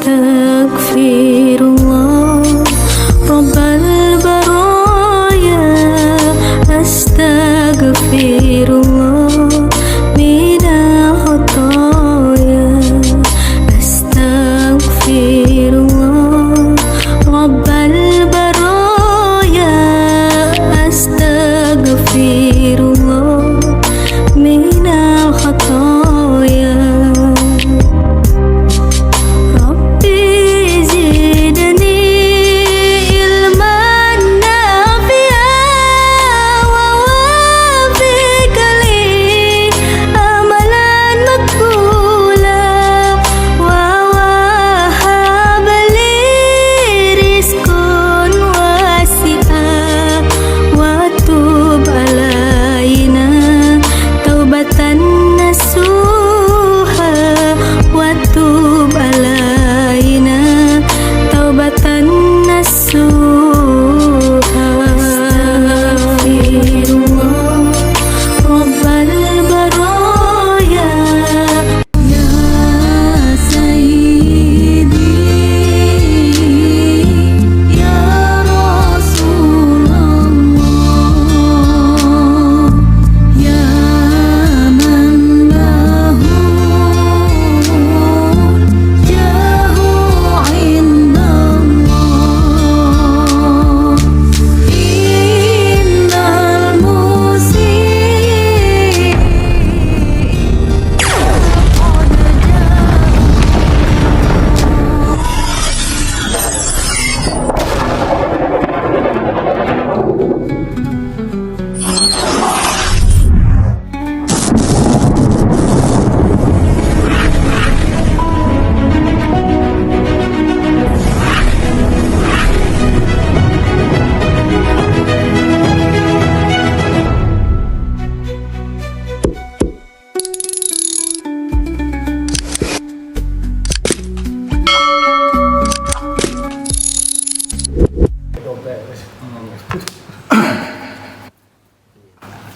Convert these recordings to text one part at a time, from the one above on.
Astaghfirullah Rabbal baraya Astaghfirullah minal khataya Astaghfirullah Rabbal baraya Astaghfirullah minal khataya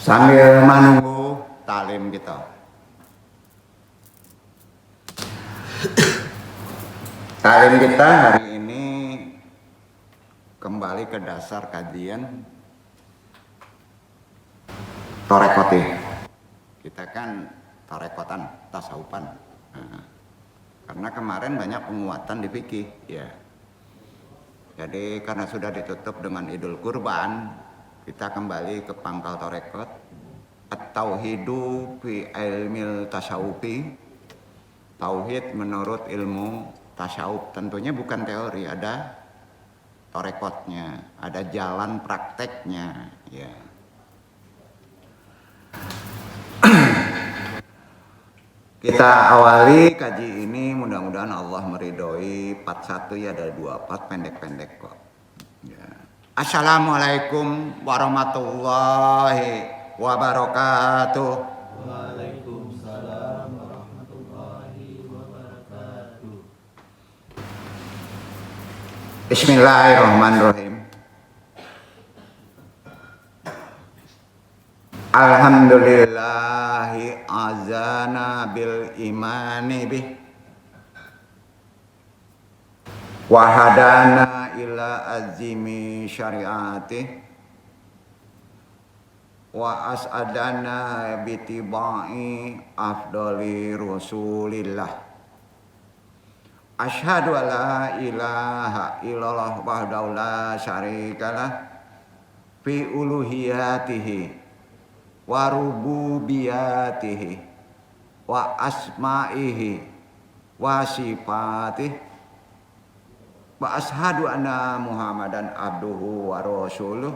Sambil menunggu talim kita. Talim kita hari ini kembali ke dasar kajian torekoti. Kita kan torekotan, tasawufan. Karena kemarin banyak penguatan di fikih, ya. Jadi karena sudah ditutup dengan Idul Kurban, kita kembali ke pangkal torekot. At-tauhidu fi ilmil tasawufi. Tauhid menurut ilmu tasawuf. Tentunya bukan teori, ada torekotnya, ada jalan prakteknya, ya. Kita awali kaji ini, mudah-mudahan Allah meridhoi. Part 1 ya ada 2 part pendek-pendek kok. Ya. Assalamualaikum warahmatullahi wabarakatuh. Waalaikumsalam warahmatullahi wabarakatuh. Bismillahirrahmanirrahim. Alhamdulillahi azana bil imani bih wa hadana ila azimi syariatih wa as'adana bitibai afdali rasulillah. Asyhadu an la ilaha illallah wahdahu la syarikalah fi uluhiyatihi wa rububiyatihi wa asma'ihi wa sifatihi wa ashadu anna Muhammadan abduhu wa rasuluh.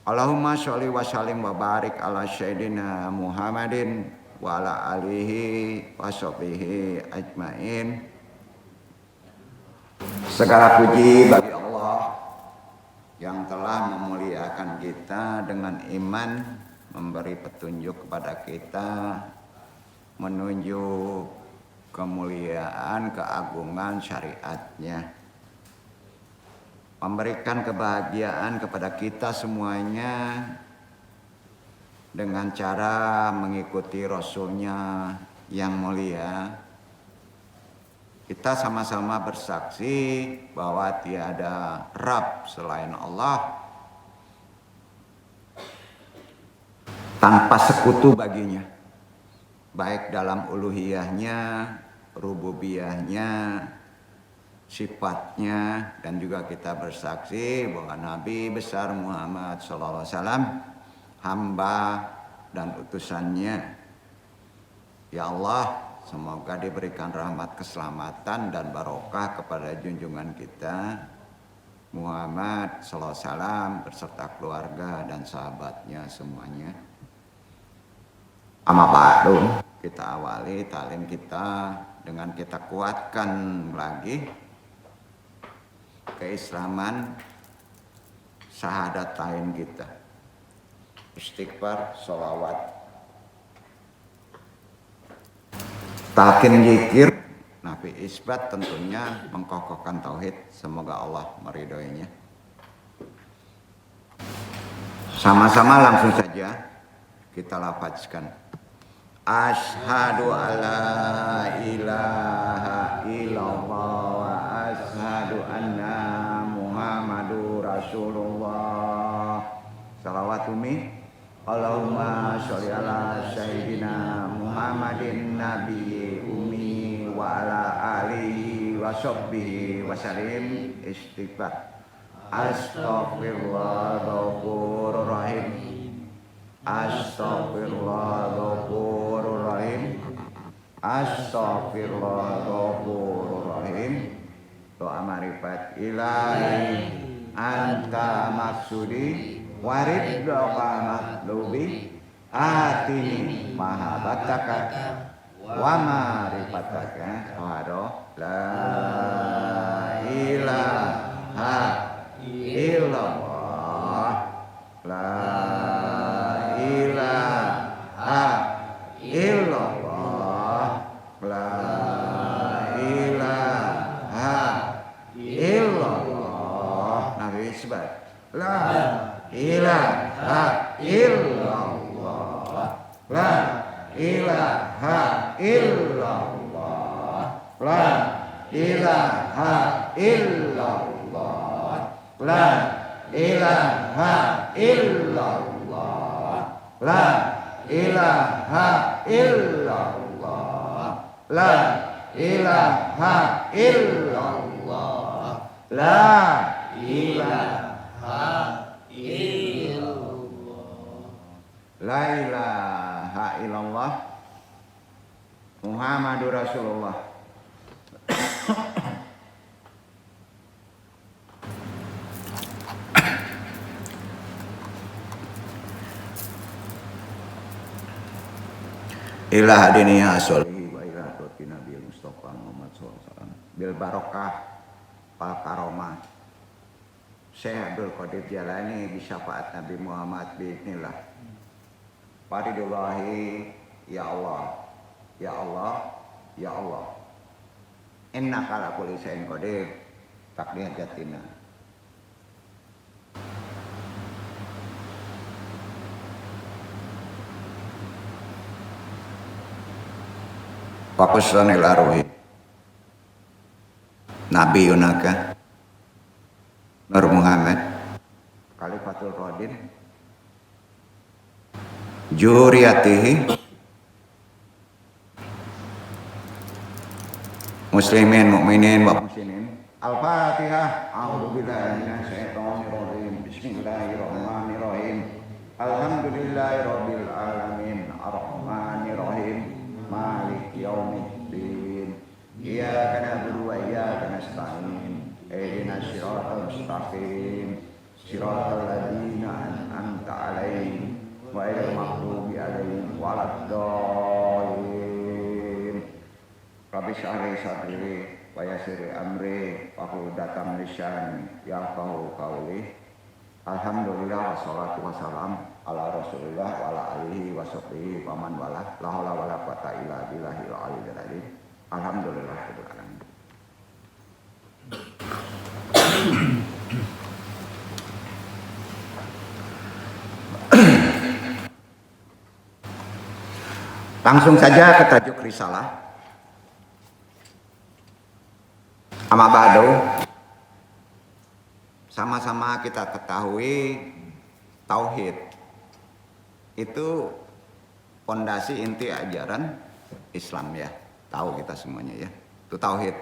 Allahumma sholli wa sallim wa barik ala sayyidina Muhammadin wa ala alihi wa sahbihi ajmain. Segala puji bagi Allah yang telah memuliakan kita dengan iman, memberi petunjuk kepada kita menuju kemuliaan, keagungan syariatnya, memberikan kebahagiaan kepada kita semuanya dengan cara mengikuti Rasulnya yang mulia, Kita sama-sama bersaksi bahwa tiada Rabb selain Allah, tanpa sekutu baginya, baik dalam uluhiyahnya, rububiyahnya, sifatnya, dan juga kita bersaksi bahwa Nabi besar Muhammad SAW hamba dan utusannya. Ya Allah, semoga diberikan rahmat keselamatan dan barokah kepada junjungan kita Muhammad SAW beserta keluarga dan sahabatnya semuanya. Amma ba'du, kita awali talim kita dengan kita kuatkan lagi keislaman syahadatain kita. Istighfar, sholawat, talqin zikir, nafi isbat tentunya mengkokohkan tauhid. Semoga Allah meridhoinya. Sama-sama langsung saja kita lafazkan. Asyhadu alla ilaha illallah wa asyhadu anna Muhammadur Rasulullah. Salawatumi Allahumma sholli ala sayyidina Muhammadin nabiyyi ummi wa ala alihi wa sahbihi wa sallim. Istighfar. Astaghfirullahal rahim. Astaghfirullahal rahim. Astaghfirullahal rahim. Doa marifat ilahi anta maksudi wariddoka matlubi atini mahabataka wa marifataka wado la ilaha illallah la ilaha illallah la ilaha illallah. Nabi isbat la ilaha illallah la ilaha illallah la ilaha illallah la ilaha illallah la ilaha illallah la ilaha illallah la ilaha la ilaha illallah Muhammadur Rasulullah. Ila hadiniya sholihi wa ila hati Nabi Mustafa Muhammad SAW bil barokah wal karomah Syekh Abdul Qadir Jalani bisyafaat Nabi Muhammad biiznillah. Faridullahi ya Allah, ya Allah, ya Allah. Innaka ala kulli syai'in qadir. Taqdi hajatina. Fakusanil arwih Nabi Yunaka Nur Muhammad Khalifatul Radin Juriyatihi Muslimin, Mu'minin, wa Muslimin. Al-Fatihah. A'udzubillahi minasyaitonirrajim. Bismillahirrahmanirrahim. Alhamdulillahirabbil alamin. Arrahmanirrahim. Maliki yaumiddin. Iyyaka na'budu wa iyyaka nasta'in. Ihdinas siratal mustaqim. Siratal ladzina an'amta 'alaihim ghairil maghdubi 'alaihim waladdallin. Rabbi syrah sadri wa yassir amri wahlul 'uqdatam min lisani yafqahu qawli. Alhamdulillah wassalatu wassalam ala Rasulillah wa ala alihi wa sahbihi wa man wala. La haula wala quwata illa billahil aliyyil azim. Alhamdulillahirabbil alamin. Langsung saja ke tajuk risalah. Amma ba'du, sama-sama kita ketahui tauhid itu fondasi inti ajaran Islam ya. Tahu kita semuanya ya. Itu tauhid.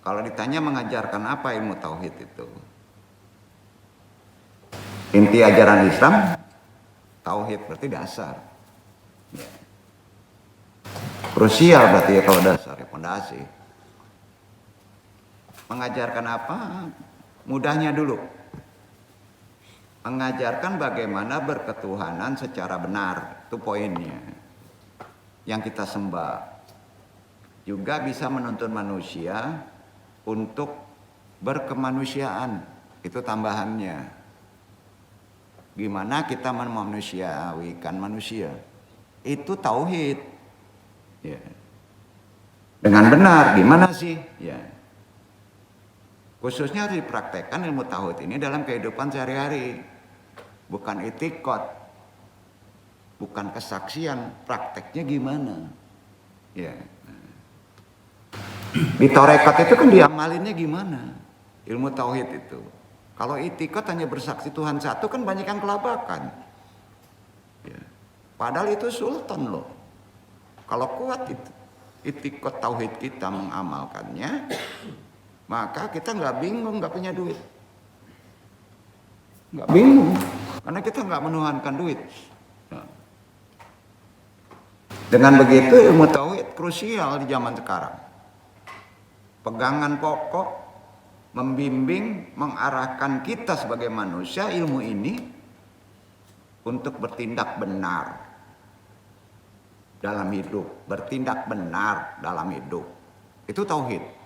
Kalau ditanya mengajarkan apa ilmu tauhid itu? Inti ajaran Islam tauhid berarti dasar. Ya. Krusial berarti ya kalau dasar ya, fondasi. Mengajarkan apa? Mudahnya dulu. Mengajarkan bagaimana berketuhanan secara benar. Itu poinnya. Yang kita sembah. Juga bisa menuntun manusia untuk berkemanusiaan. Itu tambahannya. Gimana kita memanusiawikan manusia. Itu tauhid. Ya. Dengan benar. Gimana sih? Ya. Khususnya harus dipraktekkan ilmu tauhid ini dalam kehidupan sehari-hari. Bukan itikad. Bukan kesaksian. Prakteknya gimana? Ya. Di tarekat itu kan diamalinnya gimana? Ilmu tauhid itu. Kalau itikad hanya bersaksi Tuhan satu kan banyak yang kelabakan. Ya. Padahal itu sultan loh. Kalau kuat itu itikad tauhid kita mengamalkannya, maka kita nggak bingung, nggak punya duit. Nggak bingung, karena kita nggak menuhankan duit. Nah. Dengan begitu ilmu tauhid krusial di zaman sekarang. Pegangan pokok, membimbing, mengarahkan kita sebagai manusia ilmu ini untuk bertindak benar dalam hidup. Bertindak benar dalam hidup. Itu tauhid.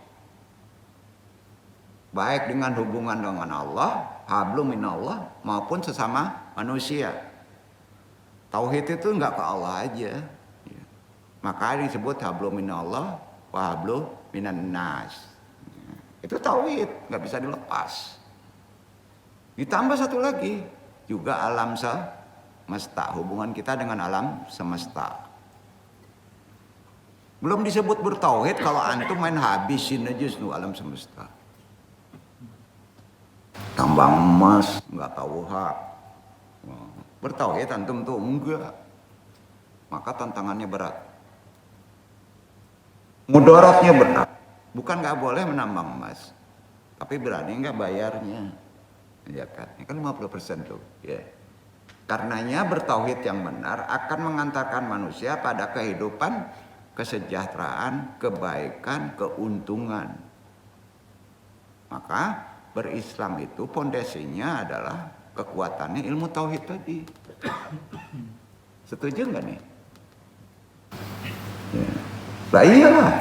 Baik dengan hubungan dengan Allah, hablum minallah, maupun sesama manusia. Tauhid itu enggak ke Allah aja. Ya. Makanya disebut hablum minallah wa hablum minan nas. Ya. Itu tauhid, enggak bisa dilepas. Ditambah satu lagi, juga alam semesta, hubungan kita dengan alam semesta. Belum disebut bertauhid kalau antum main habisin aja seluruh alam semesta. Tambang emas, nggak tahu hak. Bertauhid antum tuh enggak. Maka tantangannya berat. Mudaratnya berat. Bukan nggak boleh menambang emas, tapi berani nggak bayarnya. Ya kan? Ini kan 50% tuh. Ya. Karenanya bertauhid yang benar akan mengantarkan manusia pada kehidupan, kesejahteraan, kebaikan, keuntungan. Maka berislam itu pondasinya adalah kekuatannya ilmu tauhid tadi. Setuju nggak nih? Ya. Lah iyalah.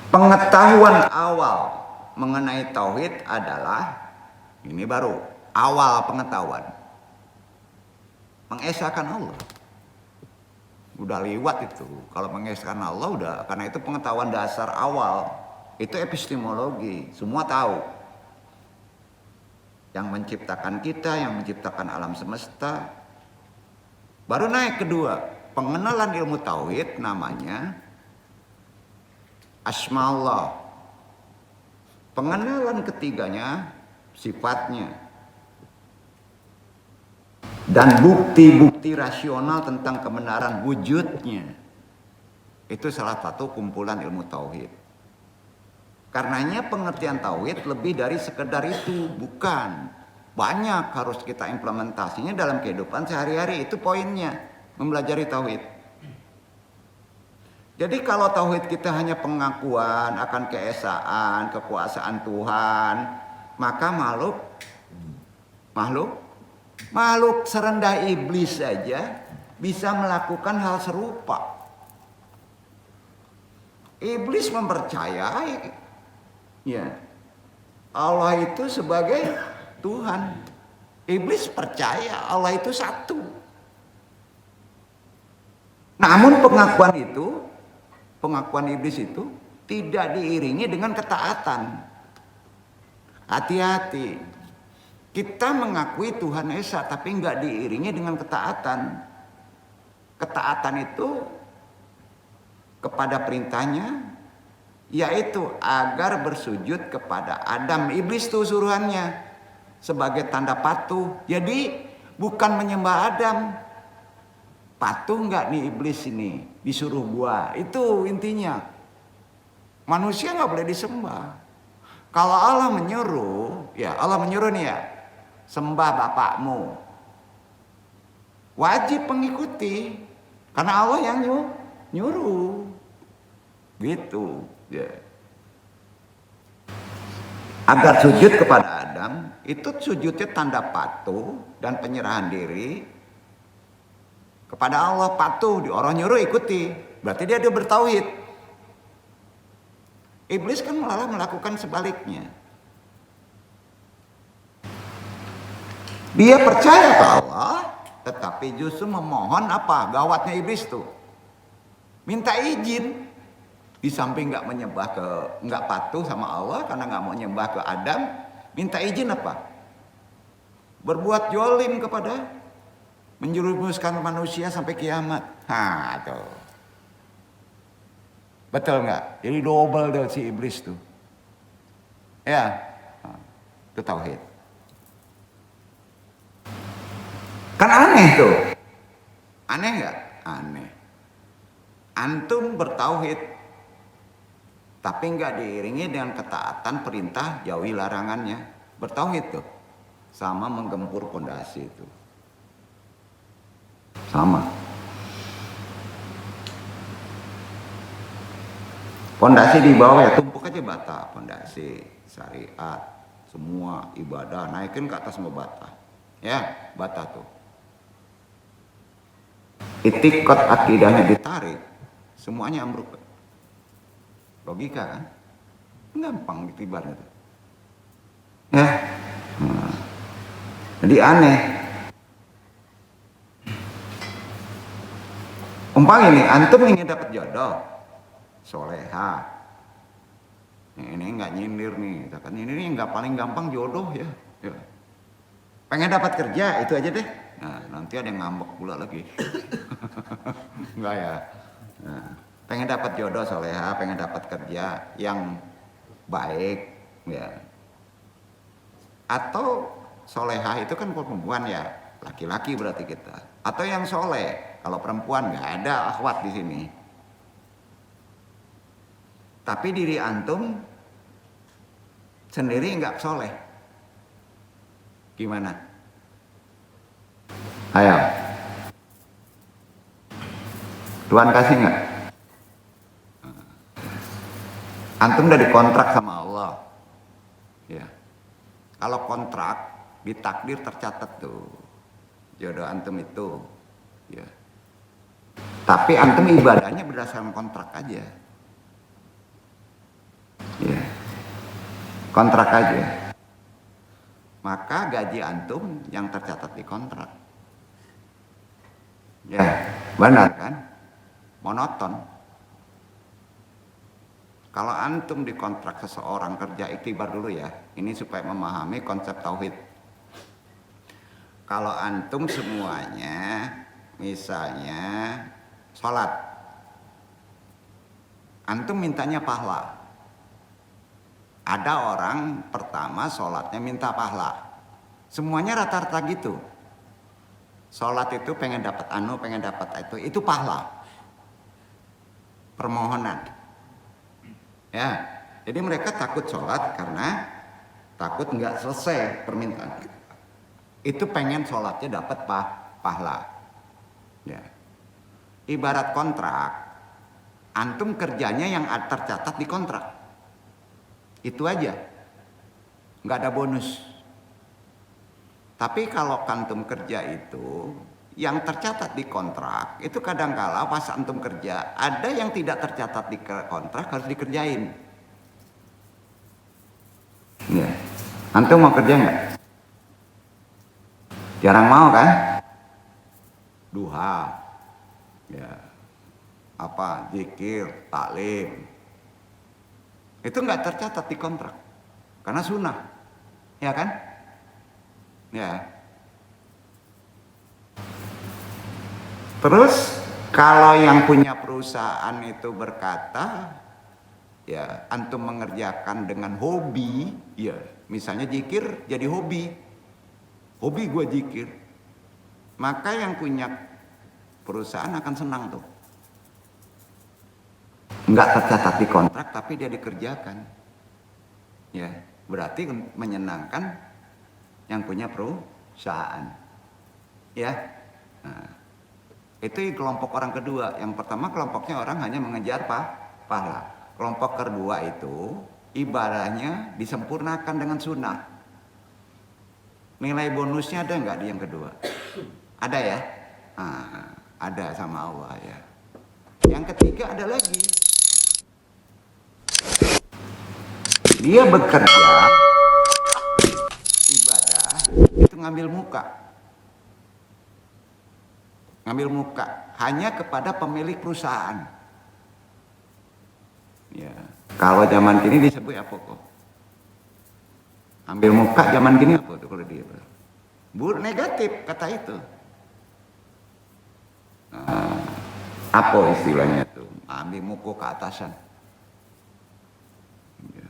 Pengetahuan awal mengenai tauhid adalah ini baru awal pengetahuan. Mengesahkan Allah. Udah lewat itu. Kalau mengesahkan Allah udah, karena itu pengetahuan dasar awal. Itu epistemologi, semua tahu. Yang menciptakan kita, yang menciptakan alam semesta. Baru naik kedua, pengenalan ilmu tauhid namanya Asma Allah. Pengenalan ketiganya sifatnya. Dan bukti-bukti rasional tentang kebenaran wujudnya. Itu salah satu kumpulan ilmu tauhid. Karenanya pengertian tauhid lebih dari sekedar itu, bukan. Banyak harus kita implementasinya dalam kehidupan sehari-hari, itu poinnya, mempelajari tauhid. Jadi kalau tauhid kita hanya pengakuan akan keesaan, kekuasaan Tuhan, maka makhluk serendah iblis saja bisa melakukan hal serupa. Iblis mempercayai ya Allah itu sebagai Tuhan. Iblis percaya Allah itu satu. Namun pengakuan iblis itu tidak diiringi dengan ketaatan. Hati-hati. Kita mengakui Tuhan Esa tapi nggak diiringi dengan ketaatan. Ketaatan itu kepada perintahnya, yaitu agar bersujud kepada Adam. Iblis tuh suruhannya sebagai tanda patuh. Jadi bukan menyembah Adam. Patuh nggak nih iblis ini, disuruh gua. Itu intinya. Manusia nggak boleh disembah. Kalau Allah menyuruh, ya Allah menyuruh nih ya, sembah bapakmu. Wajib mengikuti, karena Allah yang nyuruh. Gitu. Ya. Agar sujud kepada Adam, itu sujudnya tanda patuh dan penyerahan diri kepada Allah. Patuh, orang nyuruh ikuti, berarti dia bertauhid. Iblis kan malah melakukan sebaliknya. Dia percaya ke Allah, tetapi justru memohon apa? Gawatnya iblis tuh, minta izin. Di samping nggak patuh sama Allah karena nggak mau nyembah ke Adam, minta izin apa? Berbuat jolim kepada, menjerumuskan manusia sampai kiamat. Tuh. Betul nggak? Jadi double tuh si iblis tuh. Ya, itu tauhid. Kan aneh tuh. Aneh nggak? Aneh. Antum bertauhid, tapi nggak diiringi dengan ketaatan perintah, jauhi larangannya. Bertauhid tuh, sama menggempur pondasi itu. Sama. Pondasi di bawah ya, tumpuk aja bata. Pondasi, syariat, semua ibadah naikin ke atas sama bata. Ya, bata tuh. Itikot akidahnya ditarik, semuanya ambruk. Logika kan? Gampang ditibarnya tuh. Ya. Jadi aneh. Umpama ini, antum ingin dapat jodoh, soleha. Ini nggak nyindir nih, kan ini nggak paling gampang jodoh ya. Pengen dapat kerja, itu aja deh. Nah, nanti ada yang ngambek pula lagi. Enggak ya. Nah, pengen dapat jodoh soleha, pengen dapat kerja yang baik, ya. Atau soleha itu kan perempuan ya, laki-laki berarti kita. Atau yang soleh, kalau perempuan nggak ada akhwat di sini. Tapi diri antum sendiri nggak soleh. Gimana? Ayo. Tuhan kasih nggak? Antum udah dikontrak sama Allah. Ya. Kalau kontrak di takdir tercatat tuh jodoh antum itu. Ya. Tapi antum ibadahnya berdasarkan kontrak aja. Ya. Kontrak aja. Maka gaji antum yang tercatat di kontrak. Ya, benar kan? Monoton. Kalau antum dikontrak seseorang kerja, iktibar dulu ya. Ini supaya memahami konsep tauhid. Kalau antum semuanya, misalnya sholat, antum mintanya pahala. Ada orang pertama sholatnya minta pahala. Semuanya rata-rata gitu. Sholat itu pengen dapat pengen dapat itu pahala. Permohonan. Ya, jadi mereka takut sholat karena takut nggak selesai permintaan. Itu pengen sholatnya dapat pahala. Ya. Ibarat kontrak, antum kerjanya yang tercatat di kontrak. Itu aja, nggak ada bonus. Tapi kalau antum kerja itu yang tercatat di kontrak itu kadangkala pas antum kerja ada yang tidak tercatat di kontrak harus dikerjain. Ya, antum mau kerja nggak? Jarang mau kan? Duha, ya, apa zikir, taklim. Itu nggak tercatat di kontrak karena sunnah, ya kan? Ya. Terus Kalau yang punya perusahaan itu berkata, ya antum mengerjakan dengan hobi, ya misalnya zikir jadi hobi gue zikir, maka yang punya perusahaan akan senang tuh. Nggak tercatat di kontrak tapi dia dikerjakan, ya berarti menyenangkan yang punya perusahaan, ya. Nah, itu kelompok orang kedua. Yang pertama kelompoknya orang hanya mengejar pahala. Kelompok kedua itu ibadahnya disempurnakan dengan sunnah. Nilai bonusnya ada nggak di yang kedua? Ada ya? Nah, ada sama Allah ya. Yang ketiga ada lagi. Dia bekerja ibadah itu ngambil muka hanya kepada pemilik perusahaan. Ya, kalau zaman kini disebut apa kok? Ambil muka zaman kini apa tuh kalau dia? Buruk negatif kata itu. Nah, apa istilahnya tuh? Ambil muka ke atasan. Ya.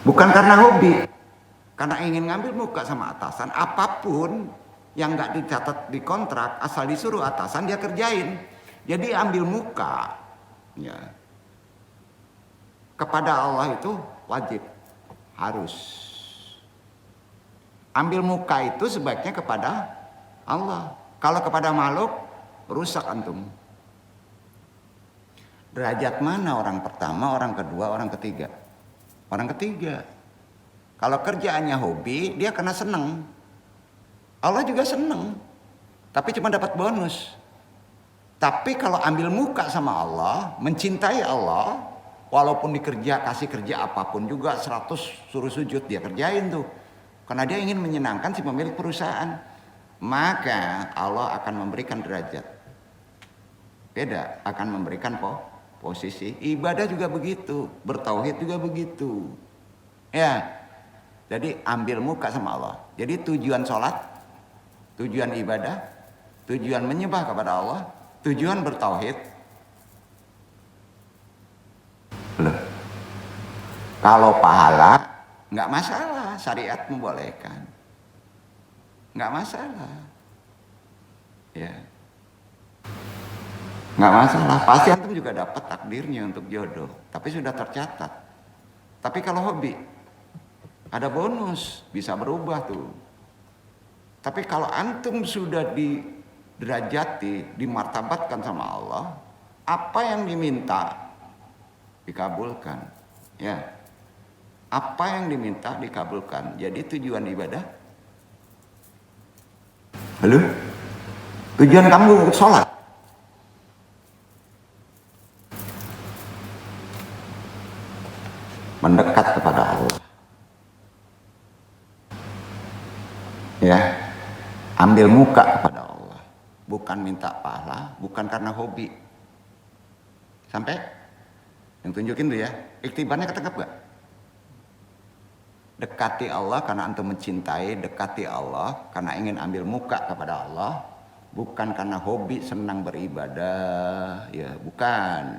Bukan karena hobi, karena ingin ngambil muka sama atasan, apapun yang nggak dicatat di kontrak, asal disuruh atasan dia kerjain. Jadi ambil muka, ya, kepada Allah itu wajib, harus. Ambil muka itu sebaiknya kepada Allah. Kalau kepada makhluk, rusak antum. Derajat mana orang pertama, orang kedua, orang ketiga? Orang ketiga. Kalau kerjaannya hobi, dia kena seneng. Allah juga seneng, tapi cuma dapat bonus. Tapi kalau ambil muka sama Allah, mencintai Allah, walaupun kasih kerja apapun juga 100 suruh sujud dia kerjain tuh. Karena dia ingin menyenangkan si pemilik perusahaan. Maka Allah akan memberikan derajat. Beda, akan memberikan posisi. Ibadah juga begitu, bertauhid juga begitu. Ya. Jadi ambil muka sama Allah. Jadi tujuan sholat, tujuan ibadah, tujuan menyembah kepada Allah, tujuan bertauhid. Loh. Kalau pahala nggak masalah, syariat membolehkan, nggak masalah, ya, nggak masalah. Pasti antum juga dapat takdirnya untuk jodoh, tapi sudah tercatat. Tapi kalau hobi, ada bonus, bisa berubah tuh. Tapi kalau antum sudah diderajati, dimartabatkan sama Allah, apa yang diminta dikabulkan, ya. Apa yang diminta dikabulkan. Jadi tujuan ibadah. Halo? Tujuan kamu sholat. Mendekat kepada Allah. Ya. Ambil muka kepada Allah, bukan minta pahala, bukan karena hobi. Sampai? Yang tunjukin tuh ya, iktibarnya ketangkep gak? Dekati Allah karena antum mencintai, dekati Allah karena ingin ambil muka kepada Allah, bukan karena hobi senang beribadah, ya bukan.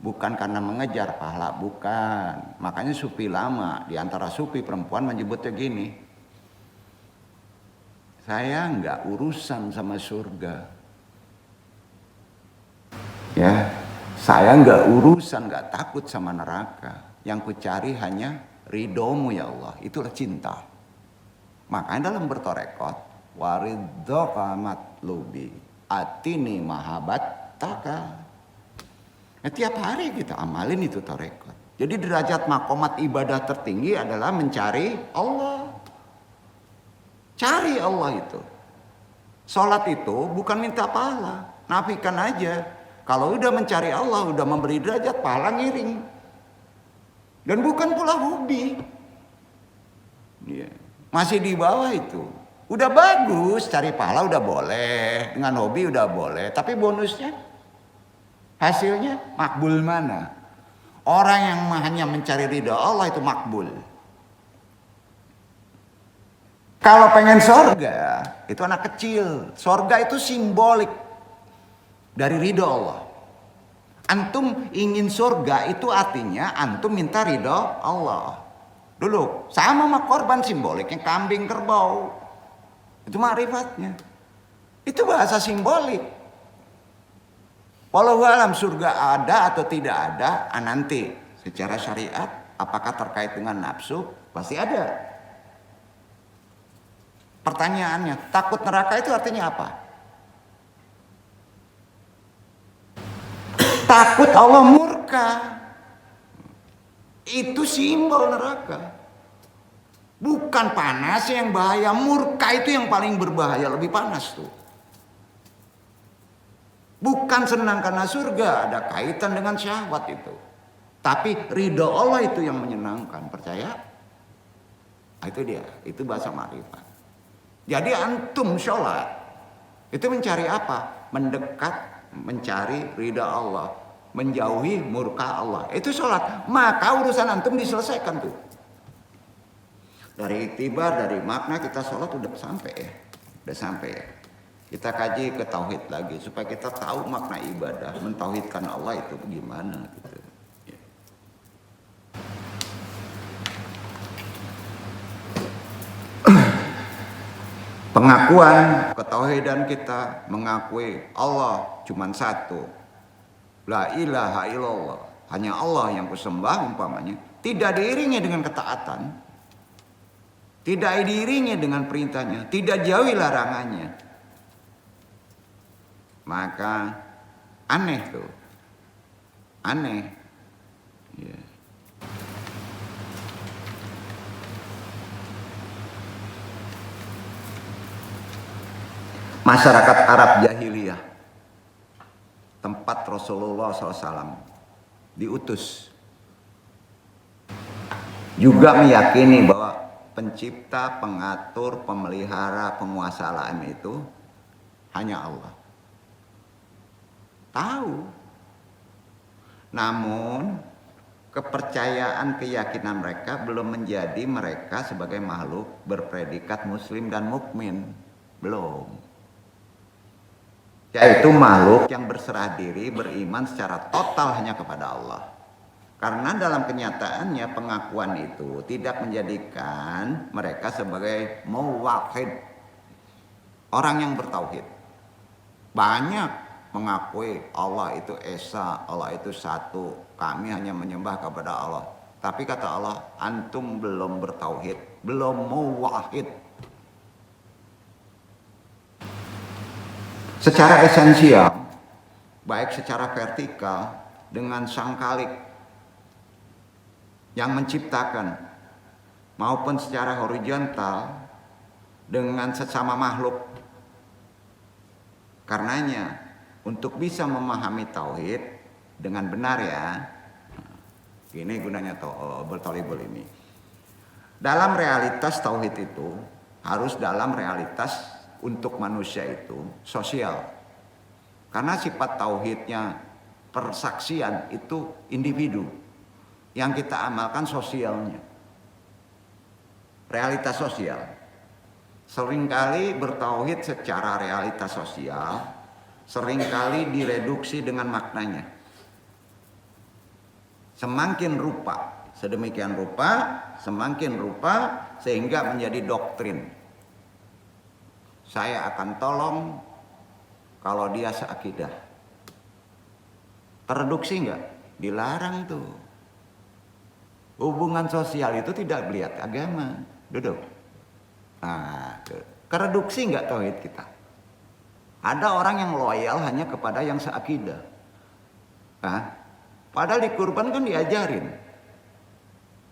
Bukan karena mengejar pahala, bukan. Makanya sufi lama, di antara sufi perempuan menyebutnya gini, saya nggak urusan sama surga, ya. Saya nggak urusan, nggak takut sama neraka. Yang ku cari hanya ridhomu ya Allah. Itulah cinta. Makanya dalam bertorekot, waridhoka matlubi atini mahabattaka. Ya, tiap hari kita amalin itu torekot. Jadi derajat makomat ibadah tertinggi adalah mencari Allah. Cari Allah itu. Sholat itu bukan minta pahala, nafikan aja. Kalau udah mencari Allah, udah memberi derajat, pahala ngiring. Dan bukan pula hobi. Ya. Masih di bawah itu. Udah bagus, cari pahala udah boleh, dengan hobi udah boleh. Tapi bonusnya, hasilnya makbul mana? Orang yang hanya mencari ridha Allah itu makbul. Kalau pengen sorga, itu anak kecil. Sorga itu simbolik. dari ridho Allah. Antum ingin surga itu artinya antum minta ridho Allah. Dulu sama korban simboliknya kambing kerbau. Itu ma'rifatnya. Itu bahasa simbolik. Walau alam surga ada atau tidak ada, nanti secara syariat apakah terkait dengan nafsu? Pasti ada. Pertanyaannya, takut neraka itu artinya apa? Takut Allah murka. Itu simbol neraka. Bukan panas yang bahaya, murka itu yang paling berbahaya, lebih panas tuh. Bukan senang karena surga, ada kaitan dengan syahwat itu. Tapi ridho Allah itu yang menyenangkan, percaya? Itu dia, itu bahasa ma'rifat. Jadi antum sholat, itu mencari apa? Mendekat, mencari ridha Allah, menjauhi murka Allah. Itu sholat. Maka urusan antum diselesaikan tuh. Dari iktibar, dari makna kita sholat udah sampai ya. Udah sampai ya. Kita kaji ke tauhid lagi supaya kita tahu makna ibadah, mentauhidkan Allah itu gimana gitu. Ya. Pengakuan ketauhidan kita mengakui Allah cuma satu. La ilaha illallah. Hanya Allah yang kusembah umpamanya. Tidak diiringi dengan ketaatan. Tidak diiringi dengan perintahnya. Tidak jauhi larangannya. Maka aneh tuh. Aneh. Ya. Masyarakat Arab jahiliyah, tempat Rasulullah SAW diutus, juga meyakini bahwa pencipta, pengatur, pemelihara, penguasa alam itu hanya Allah. Tahu. Namun kepercayaan, keyakinan mereka belum menjadi mereka sebagai makhluk berpredikat muslim dan mukmin. Belum. Yaitu makhluk yang berserah diri, beriman secara total hanya kepada Allah. Karena dalam kenyataannya pengakuan itu tidak menjadikan mereka sebagai muwahhid, orang yang bertauhid. Banyak mengakui Allah itu esa, Allah itu satu, kami hanya menyembah kepada Allah. Tapi kata Allah, antum belum bertauhid, belum muwahhid. Secara esensial, baik secara vertikal dengan sang Khalik yang menciptakan, maupun secara horizontal dengan sesama makhluk. Karenanya untuk bisa memahami tauhid dengan benar ya, ini gunanya bertolibul ini. Dalam realitas tauhid itu harus dalam realitas untuk manusia itu sosial. Karena sifat tauhidnya persaksian itu individu. Yang kita amalkan sosialnya. Realitas sosial. Seringkali bertauhid secara realitas sosial, seringkali direduksi dengan maknanya. Semakin rupa, sedemikian rupa, semakin rupa sehingga menjadi doktrin. Saya akan tolong kalau dia seakidah. Tereduksi enggak? Dilarang tuh. Hubungan sosial itu tidak melihat agama. Duduk. Nah, kereduksi enggak tauhid kita? Ada orang yang loyal hanya kepada yang seakidah. Padahal di kurban kan diajarin.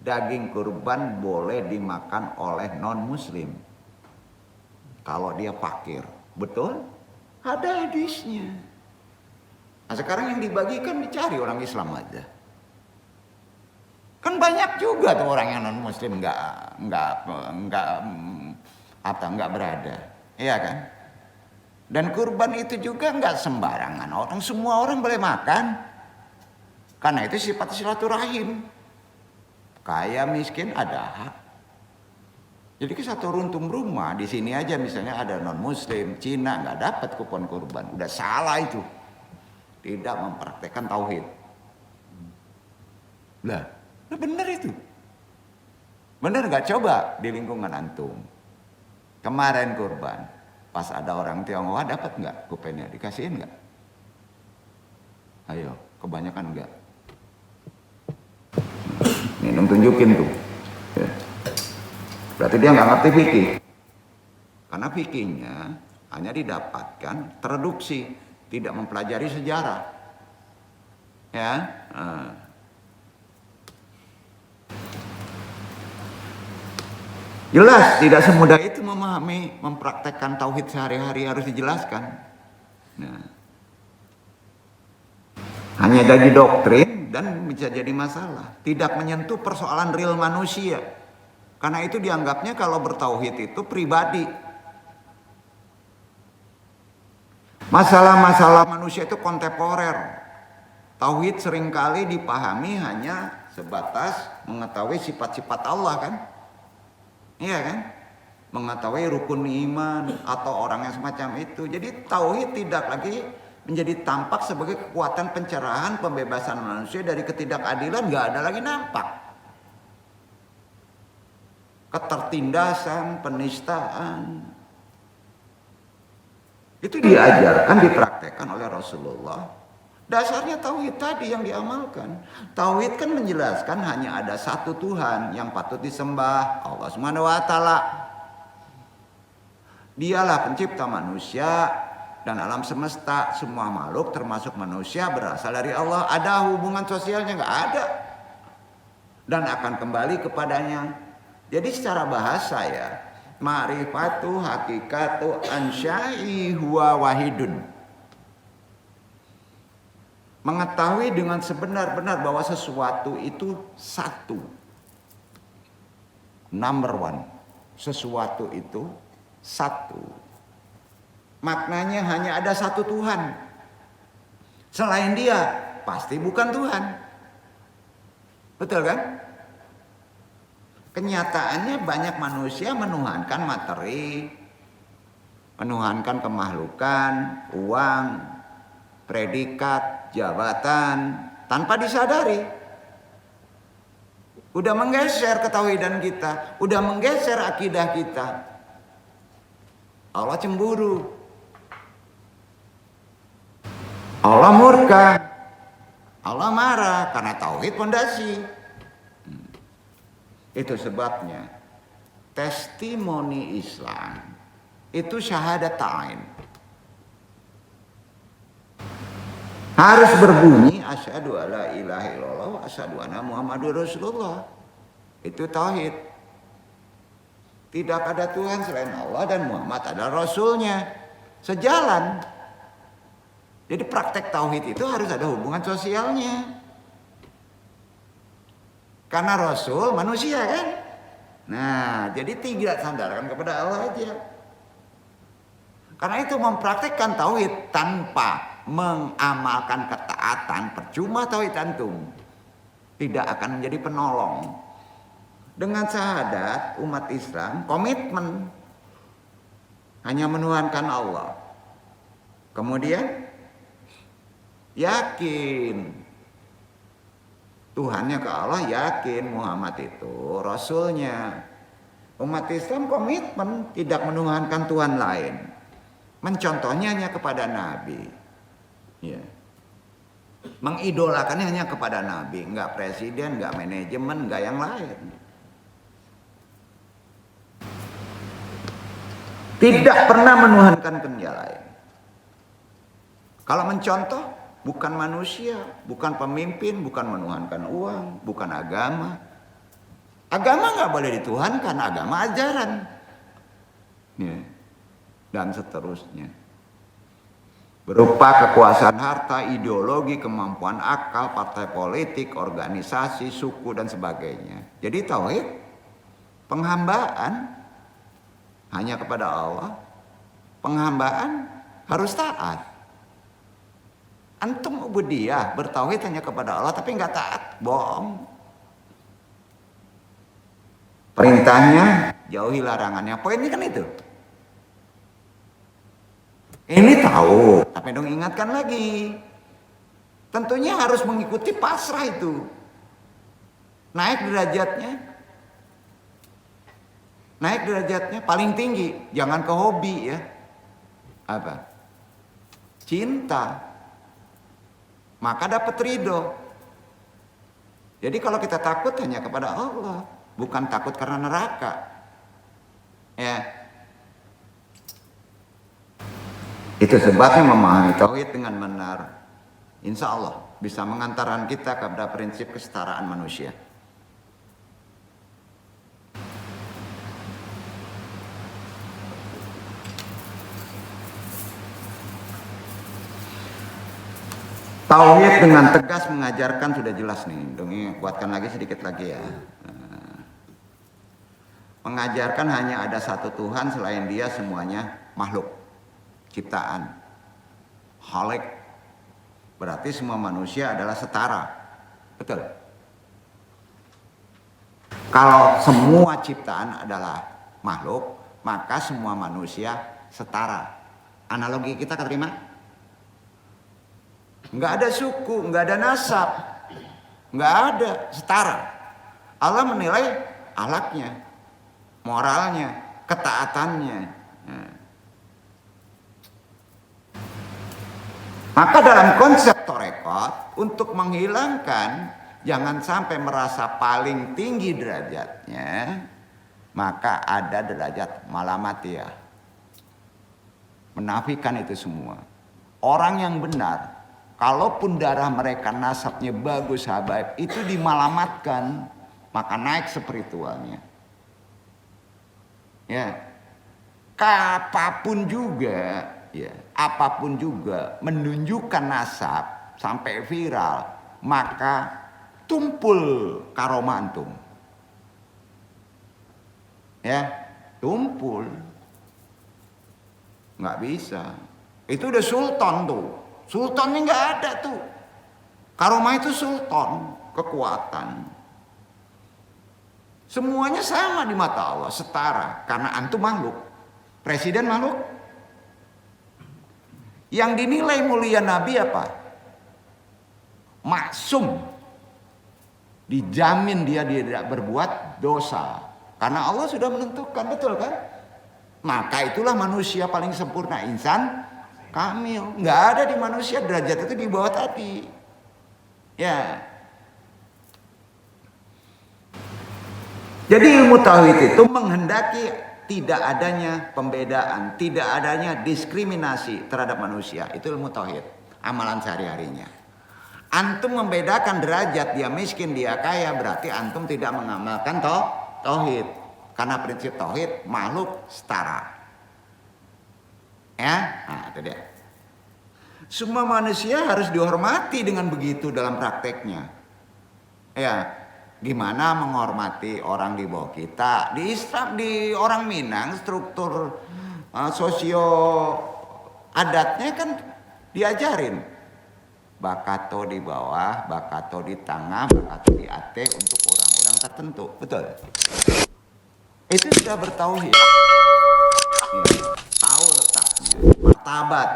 Daging kurban boleh dimakan oleh non-muslim. Kalau dia fakir. Betul? Ada hadisnya. Nah sekarang yang dibagikan dicari orang Islam aja. Kan banyak juga tuh orang yang non-muslim nggak berada. Iya kan? Dan kurban itu juga nggak sembarangan orang, semua orang boleh makan. Karena itu sifat silaturahim. Kaya miskin ada hak. Jadi ke satu runtung rumah di sini aja misalnya ada non muslim, Cina nggak dapat kupon kurban, udah salah itu. tidak mempraktekkan tauhid. Lah bener itu. Bener nggak? Coba di lingkungan antum. Kemarin kurban, pas ada orang Tionghoa dapat nggak kupennya? Dikasihin nggak? Ayo, kebanyakan enggak. Ini tunjukin tuh. Ya. Berarti dia nggak ngerti fikih. Karena fikihnya hanya didapatkan traduksi, tidak mempelajari sejarah. Ya. Jelas tidak semudah itu memahami, mempraktekkan tauhid sehari-hari, harus dijelaskan. Nah. Hanya jadi doktrin dan bisa jadi masalah. Tidak menyentuh persoalan real manusia. Karena itu dianggapnya kalau bertauhid itu pribadi. Masalah-masalah manusia itu kontemporer. Tauhid seringkali dipahami hanya sebatas mengetahui sifat-sifat Allah kan? Iya kan? Mengetahui rukun iman atau orang yang semacam itu. Jadi tauhid tidak lagi menjadi tampak sebagai kekuatan pencerahan, pembebasan manusia dari ketidakadilan, nggak ada lagi nampak. Ketertindasan, penistaan. Itu diajarkan, dipraktekkan oleh Rasulullah. Dasarnya tauhid tadi yang diamalkan. Tauhid kan menjelaskan hanya ada satu Tuhan yang patut disembah, Allah Subhanahu wa taala. Dialah pencipta manusia dan alam semesta, semua makhluk termasuk manusia berasal dari Allah. Ada hubungan sosialnya? Nggak ada. Dan akan kembali kepadanya. Jadi secara bahasa ya, ma'rifatu hakikatu ansya'i huwa wahidun. Mengetahui dengan sebenar-benar bahwa sesuatu itu satu. Number one. Sesuatu itu satu. Maknanya hanya ada satu Tuhan. Selain dia, pasti bukan Tuhan. Betul kan? Kenyataannya banyak manusia menuhankan materi, menuhankan kemakhlukan, uang, predikat, jabatan, tanpa disadari. Udah menggeser ketauhidan kita, udah menggeser akidah kita. Allah cemburu, Allah murka, Allah marah karena tauhid pondasi. Itu sebabnya testimoni Islam itu syahadatain. Harus berbunyi asyhadu alla ilaha illallah wa asyhadu anna muhammadur rasulullah. Itu tauhid. Tidak ada Tuhan selain Allah dan Muhammad adalah Rasulnya. Sejalan. Jadi praktek tauhid itu harus ada hubungan sosialnya. Karena Rasul manusia kan. Nah, jadi tidak sandarkan kepada Allah aja. Karena itu mempraktekkan tauhid tanpa mengamalkan ketaatan, percuma tauhid antum. Tidak akan menjadi penolong. Dengan syahadat umat Islam komitmen hanya menuhankan Allah. Kemudian yakin Tuhannya ke Allah, yakin Muhammad itu Rasulnya. Umat Islam komitmen tidak menuhankan Tuhan lain. Mencontohnya hanya kepada Nabi. Ya. Mengidolakannya hanya kepada Nabi. Enggak presiden, enggak manajemen, enggak yang lain. Tidak pernah menuhankan yang lain. Kalau mencontoh, bukan manusia, bukan pemimpin, bukan menuhankan uang, bukan agama. Agama nggak boleh dituhankan, agama ajaran. Ya. Dan seterusnya. Berupa kekuasaan harta, ideologi, kemampuan akal, partai politik, organisasi, suku, dan sebagainya. Jadi tauhid, penghambaan hanya kepada Allah. Penghambaan harus taat. Antum ubudiyah bertauhid hanya kepada Allah tapi nggak taat, bohong. Perintahnya jauhi larangannya. Poinnya kan itu. Ini tahu, tapi dong ingatkan lagi. tentunya harus mengikuti pasrah itu. Naik derajatnya paling tinggi, jangan ke hobi ya. Apa? Cinta. Maka dapat ridho. Jadi kalau kita takut hanya kepada Allah, bukan takut karena neraka. Ya. Itu sebabnya memahami tauhid dengan benar, insya Allah bisa mengantarkan kita kepada prinsip kesetaraan manusia. Tauhid dengan tegas mengajarkan sudah jelas nih. Dong, kuatkan lagi sedikit lagi ya. Mengajarkan hanya ada satu Tuhan, selain Dia semuanya makhluk ciptaan. Khalik. Berarti semua manusia adalah setara. Betul. Kalau semua ciptaan adalah makhluk, maka semua manusia setara. Analogi kita keterima? Nggak ada suku, nggak ada nasab, nggak ada, setara. Allah menilai akhlaknya, moralnya, ketaatannya. Maka dalam konsep tarekat, untuk menghilangkan jangan sampai merasa paling tinggi derajatnya, maka ada derajat malamatiyah. Menafikan itu semua. Orang yang benar, kalaupun darah mereka nasabnya bagus habaib, itu dimalamatkan, maka naik spiritualnya. Ya, apapun juga, ya, apapun juga menunjukkan nasab sampai viral, maka tumpul karomah antum. Ya, tumpul. Nggak bisa. Itu udah sultan tuh. Sultannya nggak ada tuh. Karomah itu sultan, kekuatan. Semuanya sama di mata Allah, setara. Karena antum makhluk. Presiden makhluk. Yang dinilai mulia Nabi apa? Maksum. Dijamin dia tidak berbuat dosa. Karena Allah sudah menentukan, betul kan? Maka itulah manusia paling sempurna, insan kamil. Nggak ada di manusia derajat itu di bawah tadi. Ya. Jadi ilmu tauhid itu menghendaki tidak adanya pembedaan, tidak adanya diskriminasi terhadap manusia. Itu ilmu tauhid, amalan sehari-harinya. Antum membedakan derajat, dia miskin, dia kaya, berarti antum tidak mengamalkan tauhid. Karena prinsip tauhid makhluk setara. Ya, nah itu dia. Semua manusia harus dihormati dengan begitu dalam prakteknya. Ya. Gimana menghormati orang di bawah kita? Di Islam, di orang Minang, struktur sosio adatnya kan diajarin. Bakato di bawah, bakato di tengah, bakato di atas untuk orang-orang tertentu. Betul? Itu sudah bertauhid. Tahu letaknya. Martabat.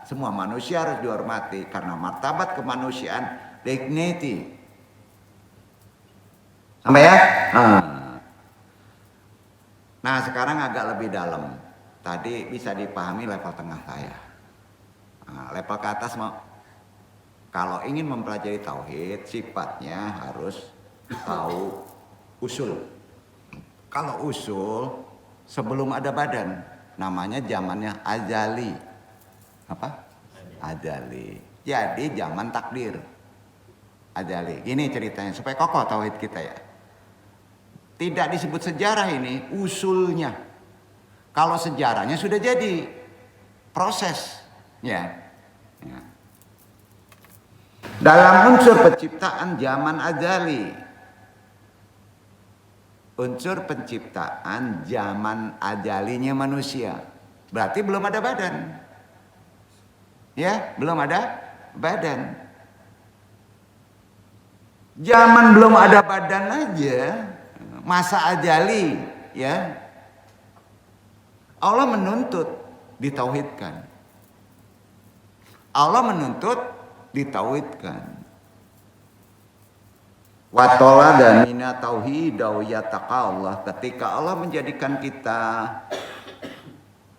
Semua manusia harus dihormati. Karena martabat kemanusiaan, dignity. Sampai ya? Nah sekarang agak lebih dalam. Tadi bisa dipahami level tengah saya. Nah, level ke atas mau. Kalau ingin mempelajari tauhid, sifatnya harus tahu usul. Kalau usul sebelum ada badan, namanya zamannya azali. Apa? Azali. Jadi zaman takdir. Azali. Gini ceritanya supaya kokoh tauhid kita ya. Tidak disebut sejarah ini, usulnya. Kalau sejarahnya sudah jadi proses, ya. Dalam unsur penciptaan zaman azali, unsur penciptaan zaman azalinya manusia, berarti belum ada badan, ya, belum ada badan. Zaman belum ada badan aja. Masa ajali, ya. Allah menuntut ditauhidkan. Allah menuntut ditauhidkan. Watola dan mina tauhidau yataqallah, ketika Allah menjadikan kita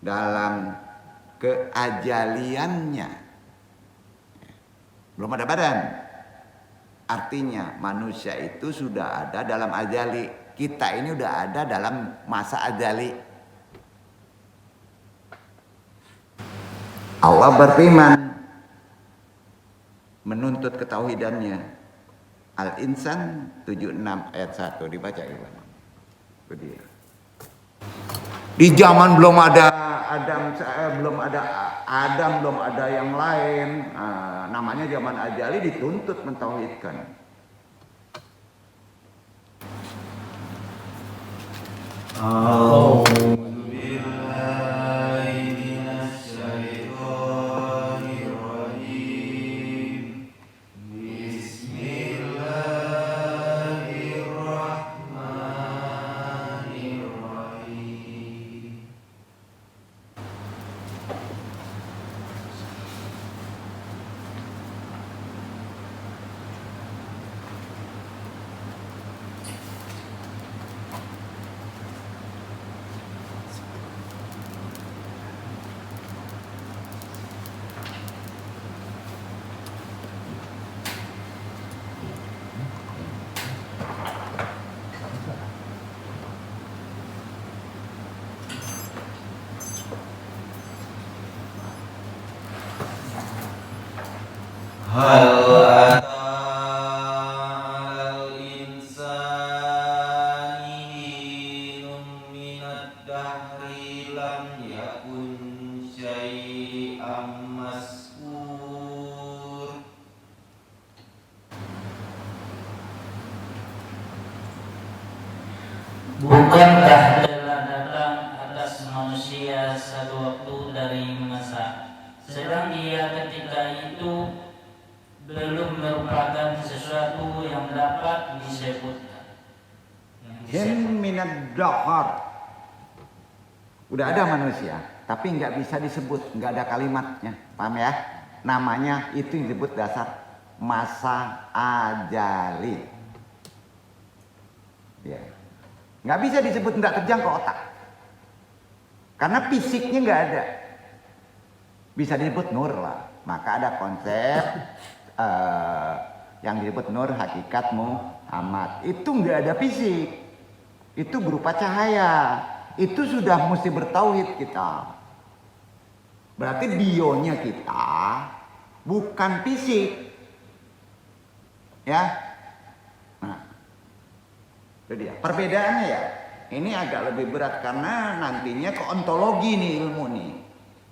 dalam keajaliannya, belum ada badan, artinya manusia itu sudah ada dalam ajali, kita ini udah ada dalam masa ajali. Allah berfirman menuntut ketauhidannya. Al-Insan 76 ayat 1 dibaca Iwan. Itu dia. Di zaman belum ada belum ada yang lain. Namanya zaman ajali, dituntut mentauhidkan. Hal atal insani hinum minad dahri lam yakun syai'am mazkur. Bukankah telah datang atas manusia satu waktu dari masa, sedang dia ketika itu belum merupakan sesuatu yang dapat disebutkan. Hin minad dahar. Udah ada manusia, tapi nggak bisa disebut, nggak ada kalimatnya, paham ya? Namanya itu yang disebut dasar masa ajali. Ya. Nggak bisa disebut, nggak terjangkau otak, karena fisiknya nggak ada. Bisa disebut nur lah, maka ada konsep yang disebut nur hakikat Muhammad. Itu nggak ada fisik, itu berupa cahaya. Itu sudah mesti bertauhid kita. Berarti bionya kita bukan fisik, ya. Nah, itu dia perbedaannya ya. Ini agak lebih berat karena nantinya ke ontologi nih ilmu nih.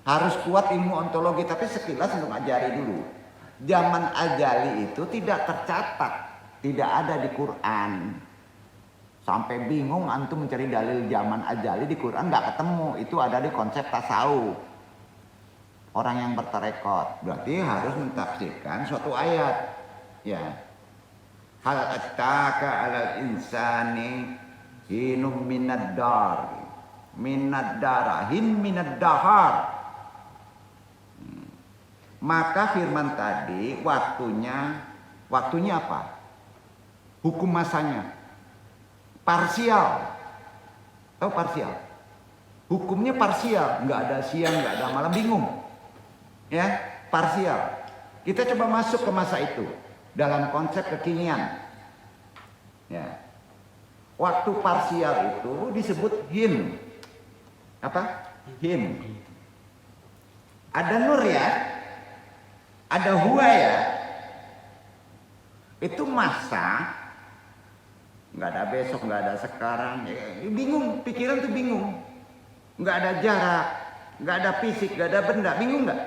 Harus kuat ilmu ontologi, tapi sekilas untuk ajari dulu. Zaman ajali itu tidak tercatat, tidak ada di Quran. Sampai bingung antum mencari dalil zaman ajali di Quran, nggak ketemu. Itu ada di konsep tasawuf. Orang yang bertarekat berarti harus mentafsirkan suatu ayat. Ya. Hal attaka 'alal insani hinum minad dar. Minad darahin minad dahar. Maka firman tadi waktunya apa? Hukum masanya parsial. Tahu parsial? Hukumnya parsial, nggak ada siang, nggak ada malam, bingung. Ya, parsial. Kita coba masuk ke masa itu dalam konsep kekinian. Ya. Waktu parsial itu disebut hin. Apa? Hin. Ada nur ya. Ada huwa ya, itu masa, nggak ada besok, nggak ada sekarang, bingung, pikiran tuh bingung, nggak ada jarak, nggak ada fisik, nggak ada benda, bingung nggak?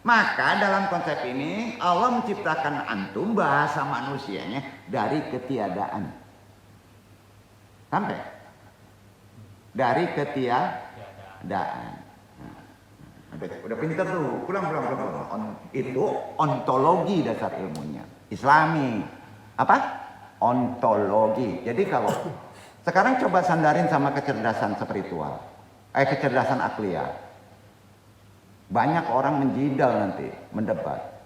Maka dalam konsep ini Allah menciptakan antum bahasa manusianya dari ketiadaan, sampai dari ketiadaan. Udah pinter tuh, pulang. Itu ontologi dasar ilmunya, Islami. Apa? Ontologi. Jadi kalau sekarang coba sandarin sama kecerdasan spiritual, kecerdasan akliyah. Banyak orang menjidal nanti, mendebat.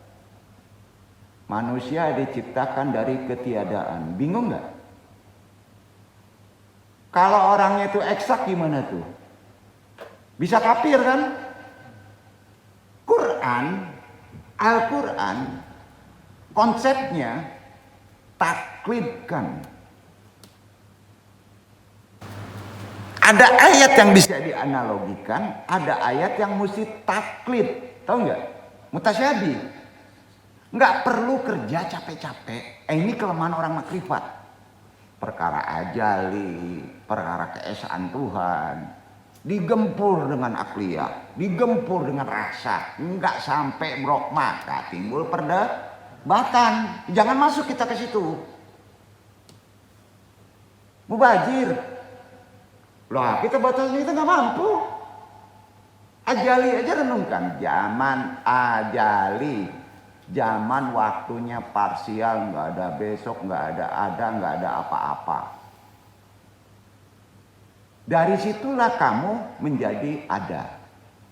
Manusia diciptakan dari ketiadaan. Bingung nggak? Kalau orangnya itu eksak gimana tuh? Bisa kafir kan? Al-Quran konsepnya taklidkan. Ada ayat yang bisa dianalogikan, ada ayat yang mesti taklid. Tahu nggak? Mutasyabih. Nggak perlu kerja capek-capek. Ini kelemahan orang makrifat. Perkara ajali, perkara keesaan Tuhan, digempur dengan akliyah, digempur dengan rasa, nggak sampai brok maka timbul perdebatan. Jangan masuk kita ke situ. Mubazir. Lah kita batasnya itu nggak mampu. Ajali aja renungkan, zaman ajali, zaman waktunya parsial, nggak ada besok, nggak ada apa-apa. Dari situlah kamu menjadi ada.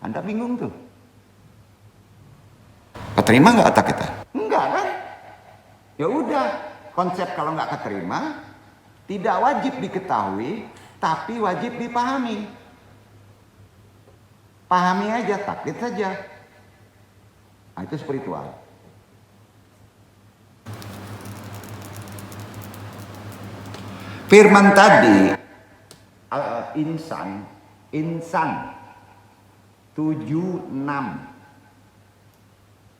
Anda bingung tuh. Keterima nggak otak kita? Enggak kan? Ya udah, konsep kalau nggak keterima tidak wajib diketahui, tapi wajib dipahami. Pahami aja, taklid saja. Nah, itu spiritual. Firman tadi insan 76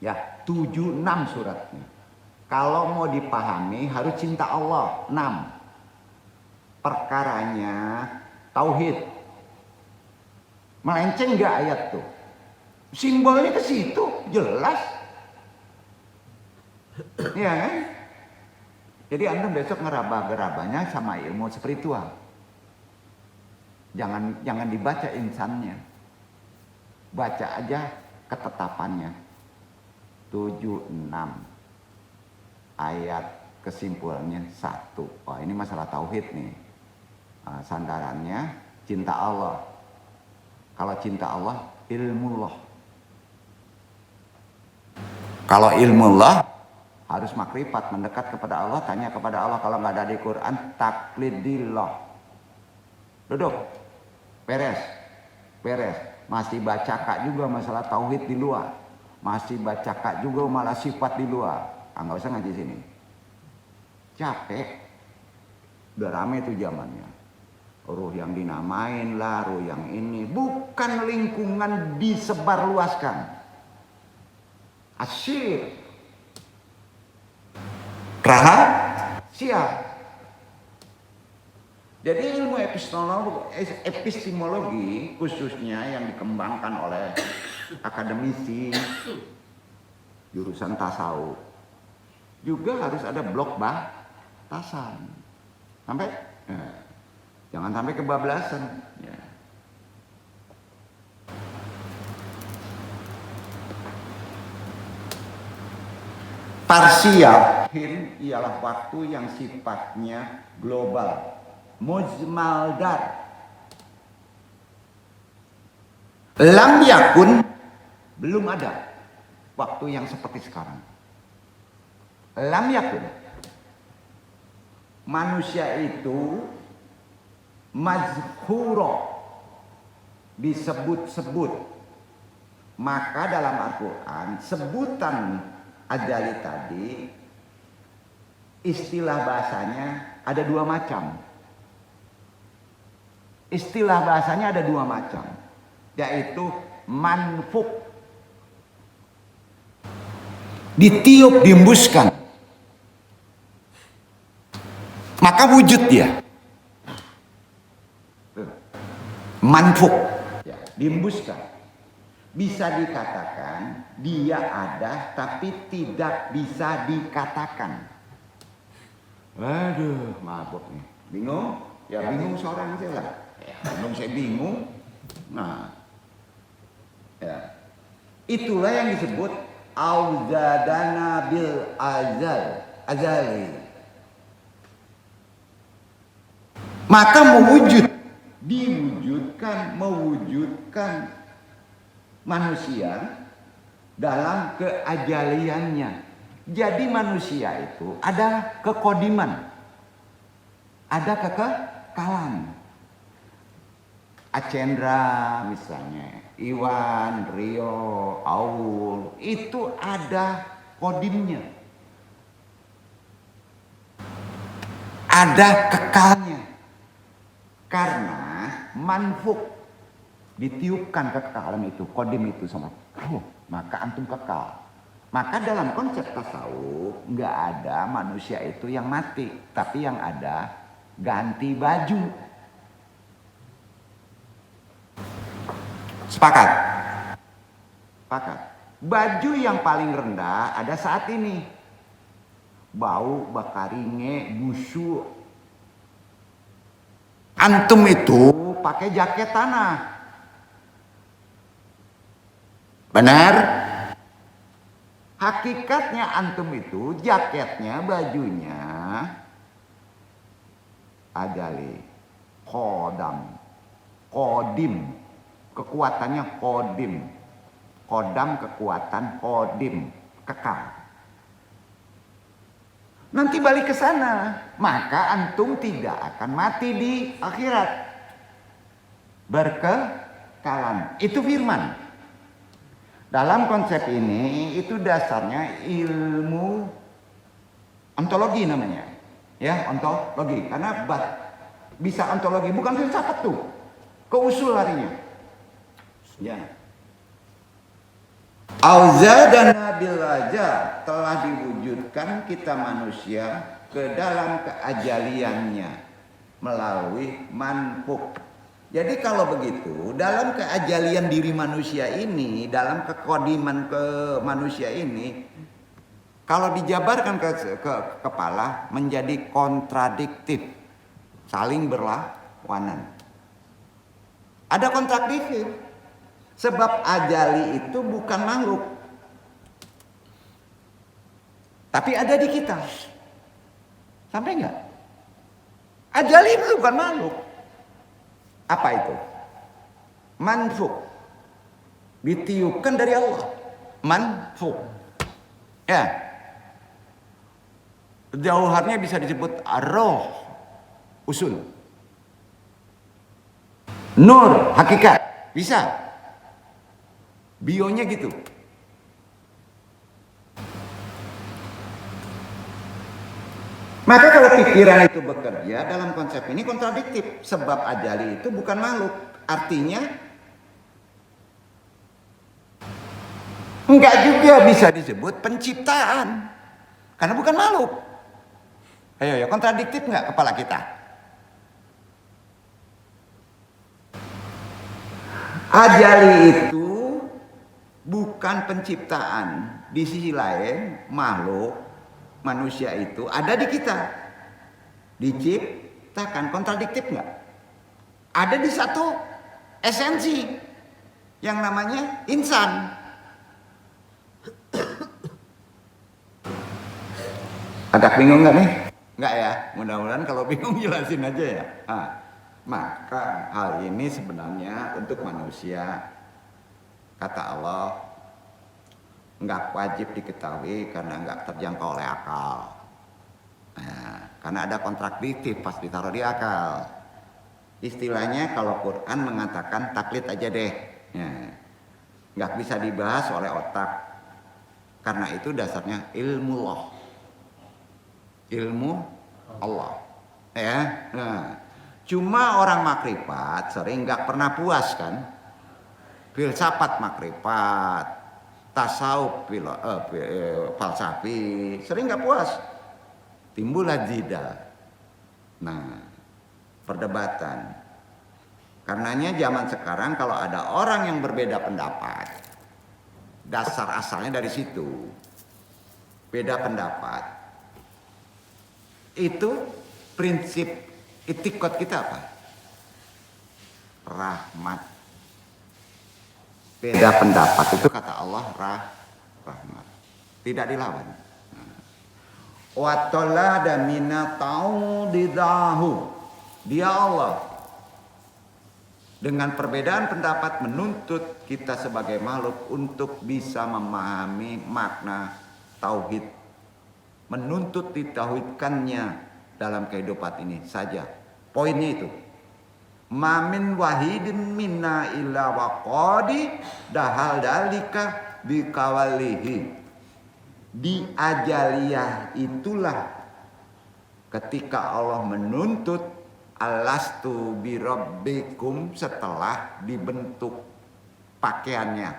ya 76 suratnya. Kalau mau dipahami harus cinta Allah. 6 perkaranya tauhid. Melenceng nggak ayat tuh? Simbolnya ke situ jelas, ya kan? Jadi Anda besok ngeraba-gerabanya sama ilmu spiritual. Jangan dibaca insannya. Baca aja ketetapannya. 76 ayat kesimpulannya 1. Oh, ini masalah tauhid nih. Sandarannya cinta Allah. Kalau cinta Allah, ilmullah. Kalau ilmullah harus makrifat, mendekat kepada Allah, tanya kepada Allah. Kalau nggak ada di Quran, taklidillah. Duduk, beres. Masih baca kak juga masalah tauhid di luar. Masih baca kak juga malah sifat di luar. Nggak usah ngaji sini. Capek. Udah rame tuh zamannya. Ruh yang dinamain lah, ruh yang ini. Bukan lingkungan disebarluaskan. Asyik. Rahasia. Jadi ilmu epistemologi khususnya yang dikembangkan oleh akademisi jurusan tasawuf juga harus ada blok batasan. Sampai jangan sampai kebablasan. Ya. Parsial ialah waktu yang sifatnya global. Mujmal dar. Lam yakun, belum ada waktu yang seperti sekarang. Lam yakun. Manusia itu mazhuro, disebut-sebut. Maka dalam Al-Quran sebutan ajali tadi istilah bahasanya ada 2 macam. Istilah bahasanya ada 2 macam, yaitu manfuk, ditiup, diembuskan, maka wujud dia. Manfuk, ya, diembuskan. Bisa dikatakan dia ada tapi tidak bisa dikatakan. Waduh, mabuk nih. Bingung? Ya bingung seorang aja lah. Belum saya bingung. Nah, ya. Itulah yang disebut auzadana bil azali. Maka mewujudkan manusia dalam keajaliannya. Jadi manusia itu ada kekodiman, ada kekekalan. Acendra misalnya, Iwan, Rio, Aul, itu ada kodimnya. Ada kekalnya. Karena manfuk ditiupkan kekekalan itu, kodim itu sama maka antum kekal. Maka dalam konsep tasawuf nggak ada manusia itu yang mati, tapi yang ada ganti baju. Sepakat? Sepakat. Baju yang paling rendah ada saat ini. Bau, bakaringe, busuk. Antum itu pakai jaket tanah. Benar? Hakikatnya antum itu jaketnya, bajunya ajali, kodam, kodim. Kekuatannya kodim. Kodam kekuatan kodim. Kekal. Nanti balik ke sana. Maka antum tidak akan mati di akhirat. Berkekalan. Itu firman. Dalam konsep ini itu dasarnya ilmu ontologi namanya. Ya, ontologi. Karena bisa ontologi. Bukan filsafat tuh. Ke usul larinya. Ya. Auzadana bil aja telah diwujudkan kita manusia ke dalam keajaliannya melalui manfuk. Jadi kalau begitu dalam keajalian diri manusia ini, dalam kekodiman ke manusia ini, kalau dijabarkan ke kepala menjadi kontradiktif, saling berlawanan. Ada kontradiktif. Sebab ajali itu bukan makhluk. Tapi ada di kita. Sampai enggak? Ajali itu bukan makhluk. Apa itu? Manfuk. Ditiupkan dari Allah. Manfuk. Ya. Jauharnya bisa disebut roh. Usul. Nur. Hakikat. Bisa. Bionya gitu. Maka kalau pikiran itu bekerja dalam konsep ini kontradiktif. Sebab ajali itu bukan makhluk. Artinya enggak juga bisa disebut penciptaan. Karena bukan makhluk. Ayo ya, kontradiktif enggak kepala kita? Ajali itu bukan penciptaan. Di sisi lain makhluk manusia itu ada di kita, diciptakan. Kontradiktif nggak? Ada di satu esensi yang namanya insan. Agak bingung nggak nih? Nggak ya? Mudah-mudahan kalau bingung jelasin aja ya. Maka hal ini sebenarnya untuk manusia, kata Allah, nggak wajib diketahui karena nggak terjangkau oleh akal. Karena ada kontradiktif pas ditaruh di akal. Istilahnya kalau Quran mengatakan taklid aja deh, nggak bisa dibahas oleh otak. Karena itu dasarnya ilmu Allah, ilmu Allah. Ya, cuma orang makrifat sering nggak pernah puas kan? Filsafat makrifat, tasawuf, falsafi, sering nggak puas. Timbullah jidal. Nah, perdebatan. Karenanya zaman sekarang kalau ada orang yang berbeda pendapat, dasar asalnya dari situ. Beda pendapat. Itu prinsip itikad kita apa? Rahmat. Beda pendapat itu kata Allah rahmat. Tidak dilawan. Wa talada mina taudidahu. Dia Allah dengan perbedaan pendapat menuntut kita sebagai makhluk untuk bisa memahami makna tauhid menuntut ditauhidkannya dalam kehidupan ini saja. Poinnya itu. Mamin wahidin minna illa waqadi dahal dalika bikawalihi. Di ajaliyah itulah ketika Allah menuntut alastu birabbikum setelah dibentuk pakaiannya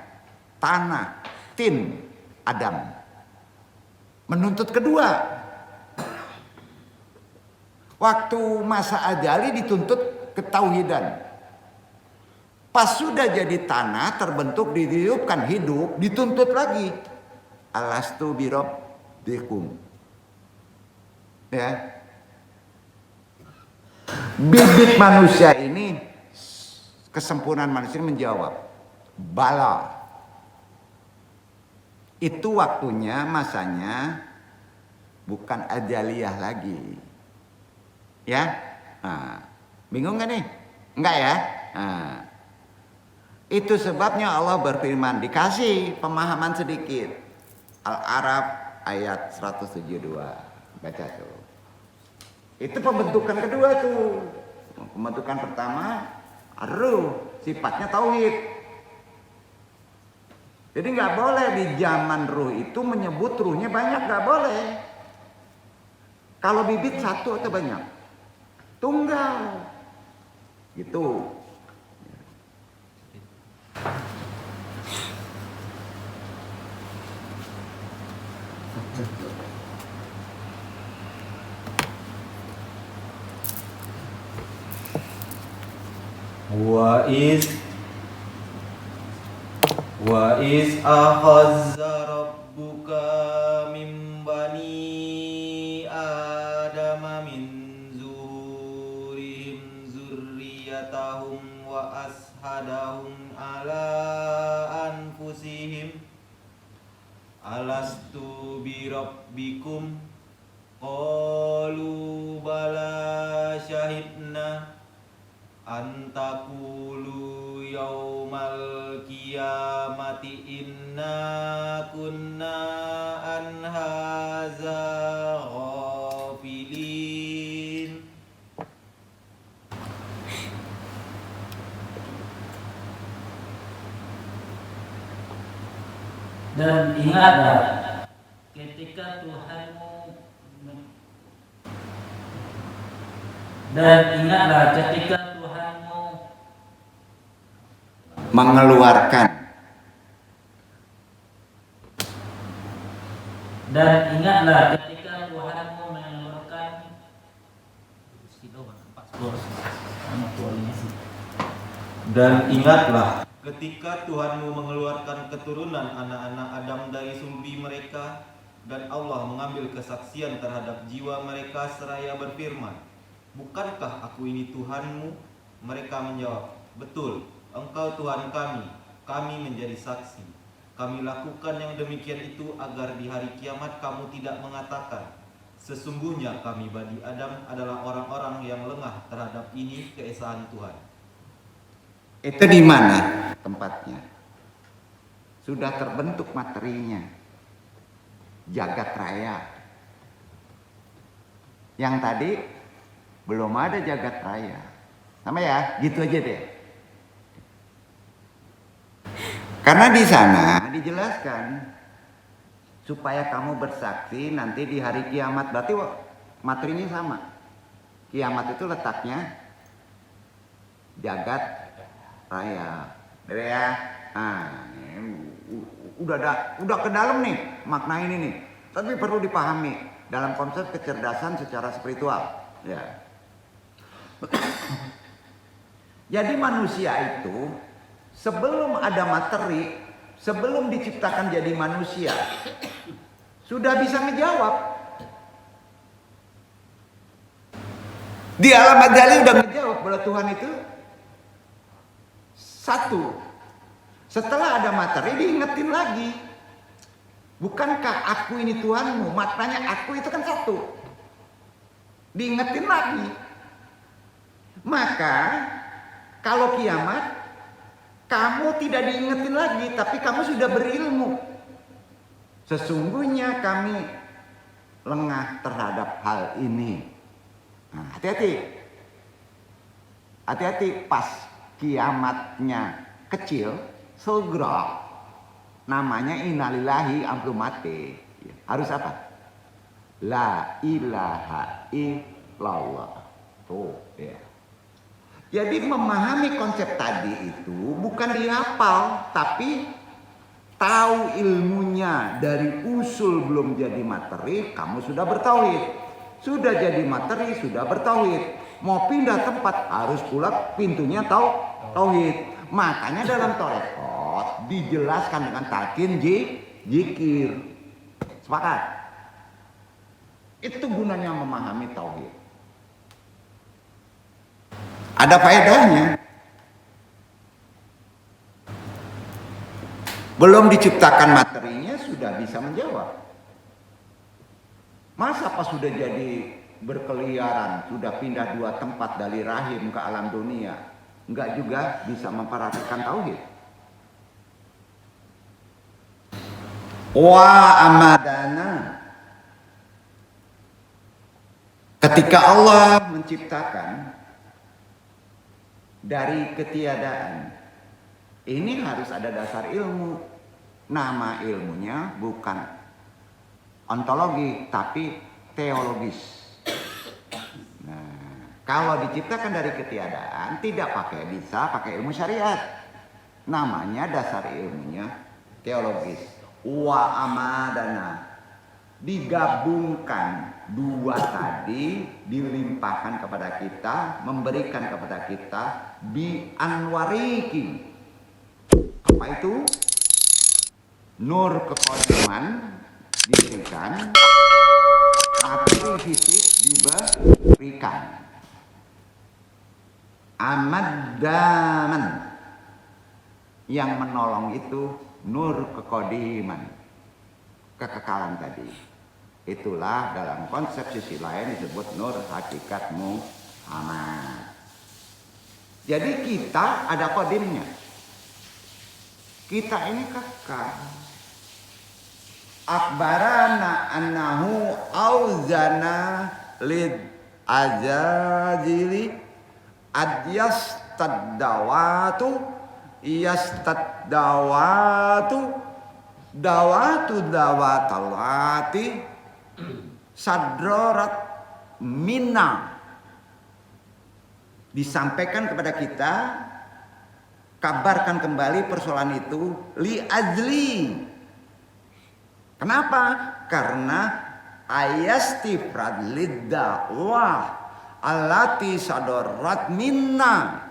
tanah tin Adam. Menuntut kedua, waktu masa ajali dituntut ketauhidan. Pas sudah jadi tanah terbentuk dihidupkan hidup, dituntut lagi alastu birabbikum. Ya. Bibit manusia ini, kesempurnaan manusia menjawab bala. Itu waktunya, masanya bukan ajaliyah lagi. Ya, bingung gak nih? Enggak ya? Itu sebabnya Allah berfirman, dikasih pemahaman sedikit. Al-Araf ayat 172. Baca tuh. Itu pembentukan kedua tuh. Pembentukan pertama, ruh, sifatnya tauhid. Jadi nggak boleh di zaman ruh itu menyebut ruhnya banyak, nggak boleh. Kalau bibit satu atau banyak? Tunggal. Gitu. Wa is akhazza rabbuka min bani adama min zurihim zurriyatahum wa ashadahum ala anfusihim alastu bi rabbikum qalu bala syahidna antakulu yaumal qiyamati inna kunna an hadza ghafilin. Dan ingatlah ketika Tuhanmu mengeluarkan. Dan ingatlah ketika Tuhanmu mengeluarkan. Dan ingatlah ketika Tuhanmu mengeluarkan keturunan anak-anak Adam dari sumbi mereka, dan Allah mengambil kesaksian terhadap jiwa mereka seraya berfirman, bukankah aku ini Tuhanmu? Mereka menjawab, betul, Engkau Tuhan kami, kami menjadi saksi. Kami lakukan yang demikian itu agar di hari kiamat kamu tidak mengatakan, sesungguhnya kami Bani Adam adalah orang-orang yang lengah terhadap ini keesaan Tuhan. Itu di mana tempatnya? Sudah terbentuk materinya. Jagat raya. Yang tadi belum ada jagat raya. Sama ya, gitu aja deh. Karena di sana dijelaskan supaya kamu bersaksi nanti di hari kiamat. Berarti materinya sama. Kiamat itu letaknya jagat raya. Dede ya. Udah ke dalam nih makna ini nih. Tapi perlu dipahami dalam konsep kecerdasan secara spiritual. Ya. Jadi manusia itu sebelum ada materi, sebelum diciptakan jadi manusia, sudah bisa ngejawab. Di alam azali udah ngejawab bahwa Tuhan itu satu. Setelah ada materi diingetin lagi. Bukankah aku ini Tuhanmu? Maknanya aku itu kan satu. Diingetin lagi. Maka kalau kiamat kamu tidak diingetin lagi, tapi kamu sudah berilmu. Sesungguhnya kami lengah terhadap hal ini. Nah, hati-hati. Hati-hati pas kiamatnya kecil, segera namanya innalillahi amru mati. Harus apa? La ilaha illallah. Tuh, ya. Jadi memahami konsep tadi itu bukan dihafal, tapi tahu ilmunya dari usul belum jadi materi, kamu sudah bertauhid. Sudah jadi materi, sudah bertauhid. Mau pindah tempat harus pula pintunya tauhid. Makanya dalam Torekot dijelaskan dengan talqin zikir. Sepakat? Itu gunanya memahami tauhid. Ada faedahnya. Belum diciptakan materinya sudah bisa menjawab. Masa pas sudah jadi berkeliaran, sudah pindah 2 tempat dari rahim ke alam dunia, enggak juga bisa memperhatikan tauhid. Wa amadana. Ketika Allah menciptakan dari ketiadaan, ini harus ada dasar ilmu. Nama ilmunya bukan ontologi, tapi teologis. Nah, kalau diciptakan dari ketiadaan, tidak bisa pakai ilmu syariat. Namanya dasar ilmunya teologis. Wa amadana. Digabungkan 2 tadi, dilimpahkan kepada kita, memberikan kepada kita bi anwariki. Apa itu? Nur keqadiman diberikan, materi fisik diberikan. Amadaman, yang menolong itu nur keqadiman, kekekalan tadi. Itulah dalam konsep sisi lain disebut nur hakikat Muhammad. Jadi kita ada kodimnya. Kita ini kekal. Akbarana annahu auzana lid azazili adyastadawatu dawatu dawatalati sadrorat minna. Disampaikan kepada kita, kabarkan kembali persoalan itu li ajli. Kenapa? Karena ayastifrad lidda'wah allati sadrorat minna,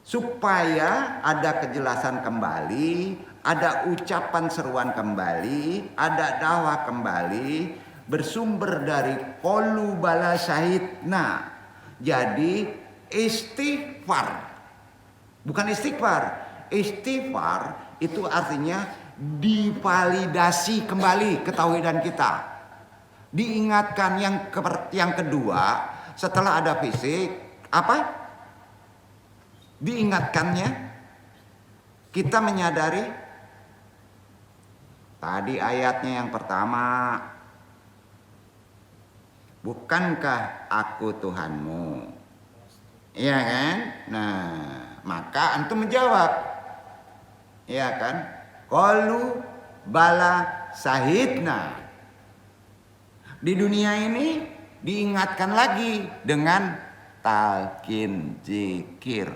supaya ada kejelasan kembali, ada ucapan seruan kembali, ada dakwah kembali, bersumber dari qaulu bala syahidna. Jadi istighfar, bukan istighfar. Istighfar itu artinya divalidasi kembali ketauhidan kita. Diingatkan yang kedua, setelah ada fisik, apa? Diingatkannya, kita menyadari tadi ayatnya yang pertama, bukankah aku Tuhanmu? Iya kan? Nah, maka antum menjawab, iya kan? Qalu bala syahidna. Di dunia ini diingatkan lagi dengan talqin zikir.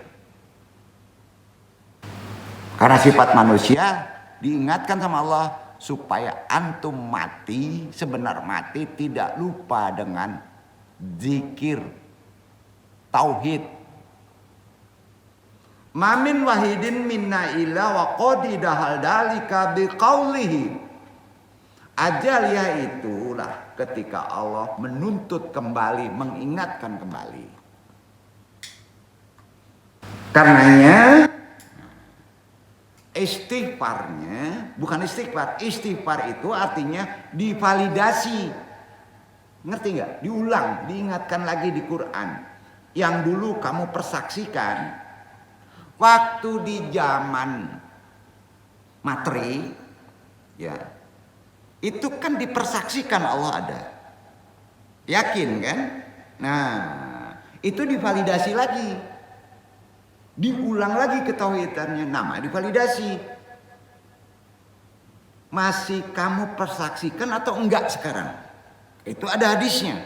Karena sifat manusia diingatkan sama Allah supaya antum mati, sebenar mati, tidak lupa dengan zikir tauhid. Mamin wahidin minna illa wa qadidahal dalika biqaulihi. Ajalnya itulah ketika Allah menuntut kembali, mengingatkan kembali. Karenanya istighfarnya bukan istighfar. Istighfar itu artinya divalidasi. Ngerti nggak? Diulang, diingatkan lagi di Quran. Yang dulu kamu persaksikan waktu di zaman materi, ya, itu kan dipersaksikan Allah ada. Yakin kan? Nah, itu divalidasi lagi. Diulang lagi ketauhidannya, nama divalidasi. Masih kamu persaksikan atau enggak sekarang? Itu ada hadisnya.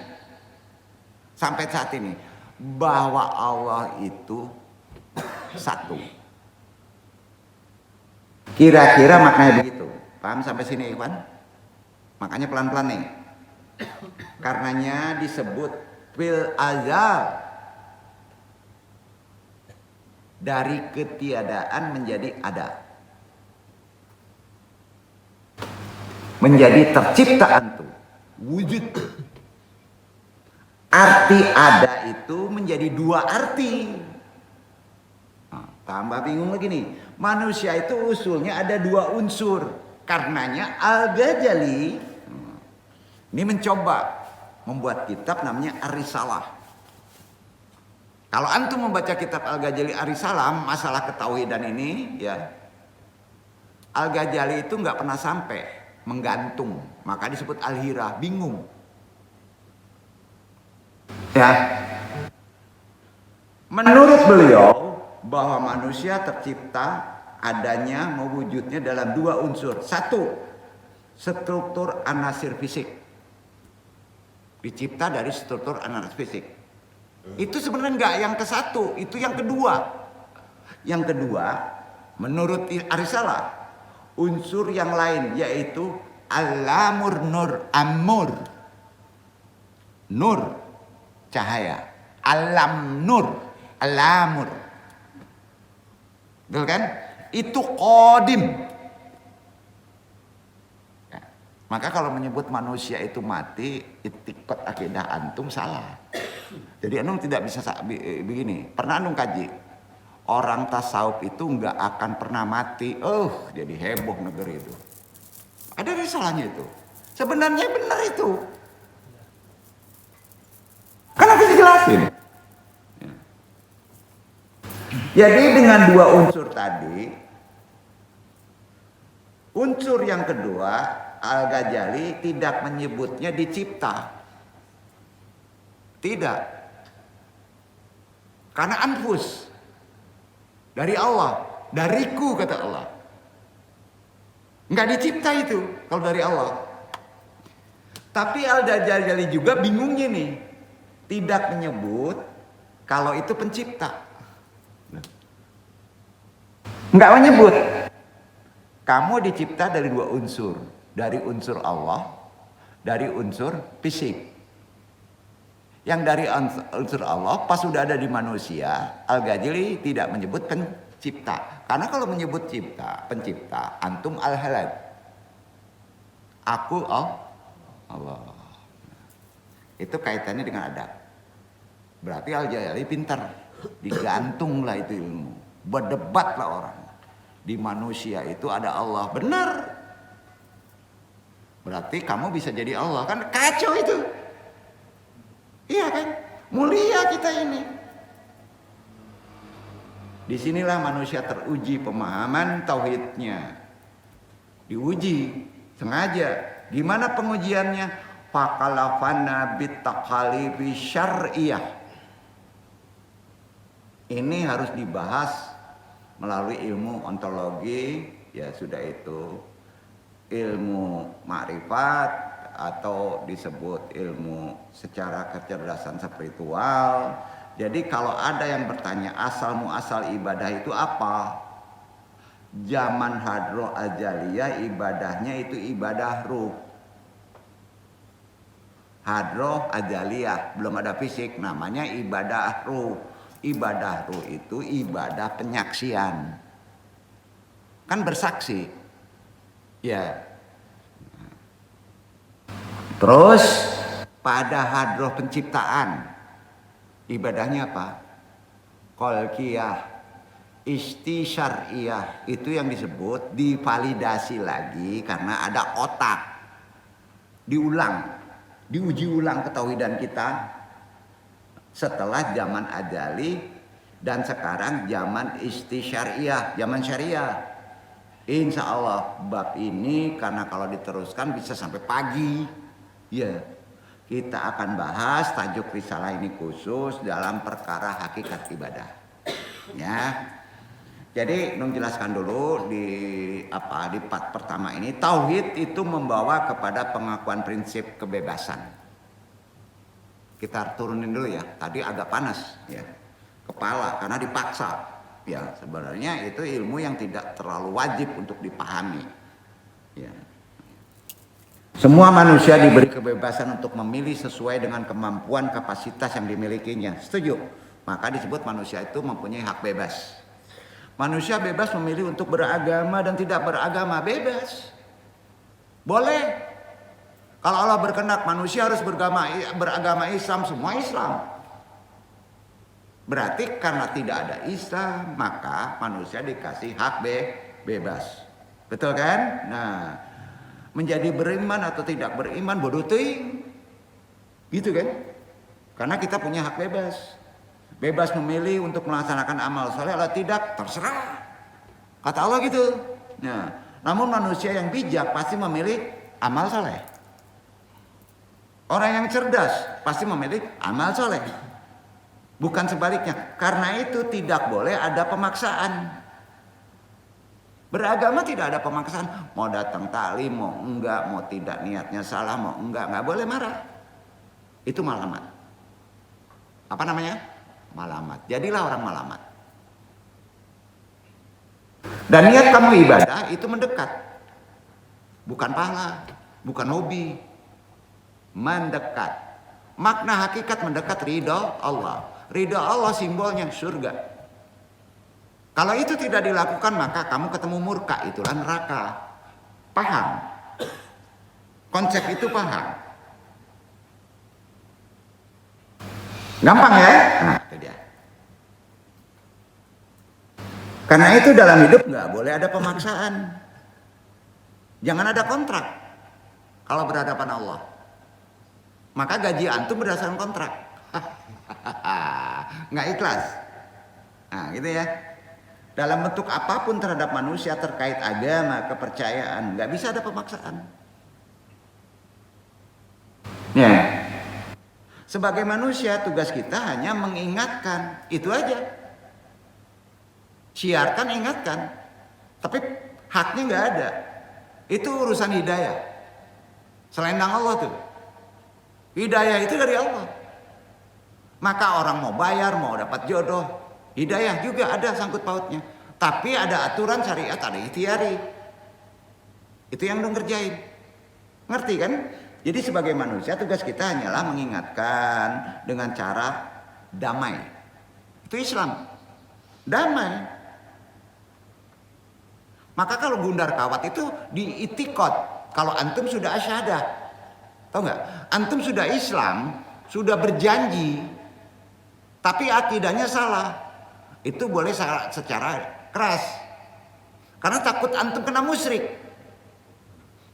Sampai saat ini bahwa Allah itu satu. Kira-kira maknanya begitu. Paham sampai sini, Ikhwan? Makanya pelan-pelan nih. Karenanya disebut fil azal, dari ketiadaan menjadi ada, menjadi tercipta antum, wujud. Arti ada itu menjadi dua arti. Nah, tambah bingung lagi nih. Manusia itu usulnya ada dua unsur. Karenanya Al-Ghazali ini mencoba membuat kitab namanya Ar-Risalah. Kalau antum membaca kitab Al-Ghazali Ar-Risalah masalah ketauhidan ini, ya, Al-Ghazali itu nggak pernah sampai menggantung, maka disebut Al-Hira, bingung. Ya, menurut beliau bahwa manusia tercipta adanya mewujudnya dalam dua unsur. Satu, struktur anasir fisik. Dicipta dari struktur anasir fisik. Itu sebenarnya enggak yang ke satu, itu yang kedua. Yang kedua, menurut Ar-Risalah, unsur yang lain yaitu alamur nur, amur. Nur, cahaya. Alam nur, alamur. Betul kan? Itu qadim. Ya. Maka kalau menyebut manusia itu mati, itikot akidah antum salah. Jadi antum tidak bisa begini. Pernah antum kaji, orang tasawuf itu nggak akan pernah mati. Jadi heboh negeri itu. Ada risalahnya itu. Sebenarnya benar itu. Kan aku dijelasin. Jadi dengan dua unsur tadi, unsur yang kedua, Al-Ghazali tidak menyebutnya dicipta. Tidak. Karena anfus. Dari Allah. Dariku kata Allah. Enggak dicipta itu kalau dari Allah. Tapi Al-Ghazali juga bingungnya nih. Tidak menyebut kalau itu pencipta. Enggak menyebut. Kamu dicipta dari dua unsur. Dari unsur Allah, dari unsur fisik. Yang dari unsur Allah pas sudah ada di manusia, Al-Ghazali tidak menyebut pencipta. Karena kalau menyebut pencipta, antum al-halad. Aku Allah. Itu kaitannya dengan adab. Berarti Al-Ghazali pintar. Digantunglah itu ilmu. Berdebatlah orang. Di manusia itu ada Allah. Benar. Berarti kamu bisa jadi Allah. Kan kacau itu. Iya kan? Mulia kita ini. Disinilah manusia teruji pemahaman tauhidnya. Diuji. Sengaja. Gimana pengujiannya? Fakalafana bittakhalifi syar'iyah. Ini harus dibahas melalui ilmu ontologi, ya sudah itu ilmu makrifat atau disebut ilmu secara kecerdasan spiritual. Jadi kalau ada yang bertanya asal muasal ibadah itu apa? Zaman Hadroh Ajaliyah ibadahnya itu ibadah ruh. Hadroh Ajaliyah belum ada fisik, namanya ibadah ruh. Ibadah ruh itu ibadah penyaksian. Kan bersaksi. Ya. Terus pada hadroh penciptaan ibadahnya apa? Qalqiyah, istisyariyah, itu yang disebut divalidasi lagi karena ada otak. Diulang, diuji ulang ketauhidan kita. Setelah zaman Ghazali dan sekarang zaman istisyariyah, zaman syariah. Insya Allah bab ini karena kalau diteruskan bisa sampai pagi. Ya, kita akan bahas tajuk risalah ini khusus dalam perkara hakikat ibadah. Ya, jadi Nung jelaskan dulu di part pertama ini, tauhid itu membawa kepada pengakuan prinsip kebebasan. Kita turunin dulu ya. Tadi agak panas ya kepala karena dipaksa. Ya, sebenarnya itu ilmu yang tidak terlalu wajib untuk dipahami. Ya. Semua manusia diberi kebebasan untuk memilih sesuai dengan kemampuan kapasitas yang dimilikinya. Setuju? Maka disebut manusia itu mempunyai hak bebas. Manusia bebas memilih untuk beragama dan tidak beragama, bebas. Boleh. Kalau Allah berkehendak manusia harus beragama Islam, semua Islam. Berarti karena tidak ada Islam, maka manusia dikasih hak bebas. Betul kan? Nah, menjadi beriman atau tidak beriman bodoh teuing. Gitu kan? Karena kita punya hak bebas. Bebas memilih untuk melaksanakan amal soleh atau tidak, terserah. Kata Allah gitu. Nah, namun manusia yang bijak pasti memilih amal soleh. Orang yang cerdas pasti memilih amal soleh. Bukan sebaliknya. Karena itu tidak boleh ada pemaksaan. Beragama tidak ada pemaksaan. Mau datang taklim, mau enggak, mau tidak niatnya salah, mau enggak boleh marah. Itu malamat. Apa namanya? Malamat. Jadilah orang malamat. Dan niat kamu ibadah itu mendekat. Bukan pahala, bukan hobi. Mendekat. Makna hakikat mendekat ridho Allah. Ridha Allah simbolnya surga. Kalau itu tidak dilakukan maka kamu ketemu murka, itulah neraka. Paham? Konsep itu paham? Gampang ya? Nah, itu dia. Karena itu dalam hidup nggak boleh ada pemaksaan. Jangan ada kontrak kalau berhadapan Allah. Maka gaji antum berdasarkan kontrak. Nggak ikhlas. Nah gitu ya. Dalam bentuk apapun terhadap manusia terkait agama, kepercayaan, nggak bisa ada pemaksaan. Ya. Sebagai manusia tugas kita hanya mengingatkan, itu aja. Siarkan, ingatkan. Tapi haknya nggak ada. Itu urusan hidayah. Selendang Allah tuh. Hidayah itu dari Allah. Maka orang mau bayar, mau dapat jodoh, hidayah juga ada sangkut pautnya. Tapi ada aturan syariat, ada ikhtiari. Itu yang dong kerjain. Ngerti kan? Jadi sebagai manusia tugas kita hanyalah mengingatkan dengan cara damai. Itu Islam. Damai. Maka kalau gundar kawat itu diitikot. Kalau antum sudah asyahadah. Tahu nggak? Antum sudah Islam, sudah berjanji. Tapi akidahnya salah. Itu boleh secara keras. Karena takut antum kena musyrik.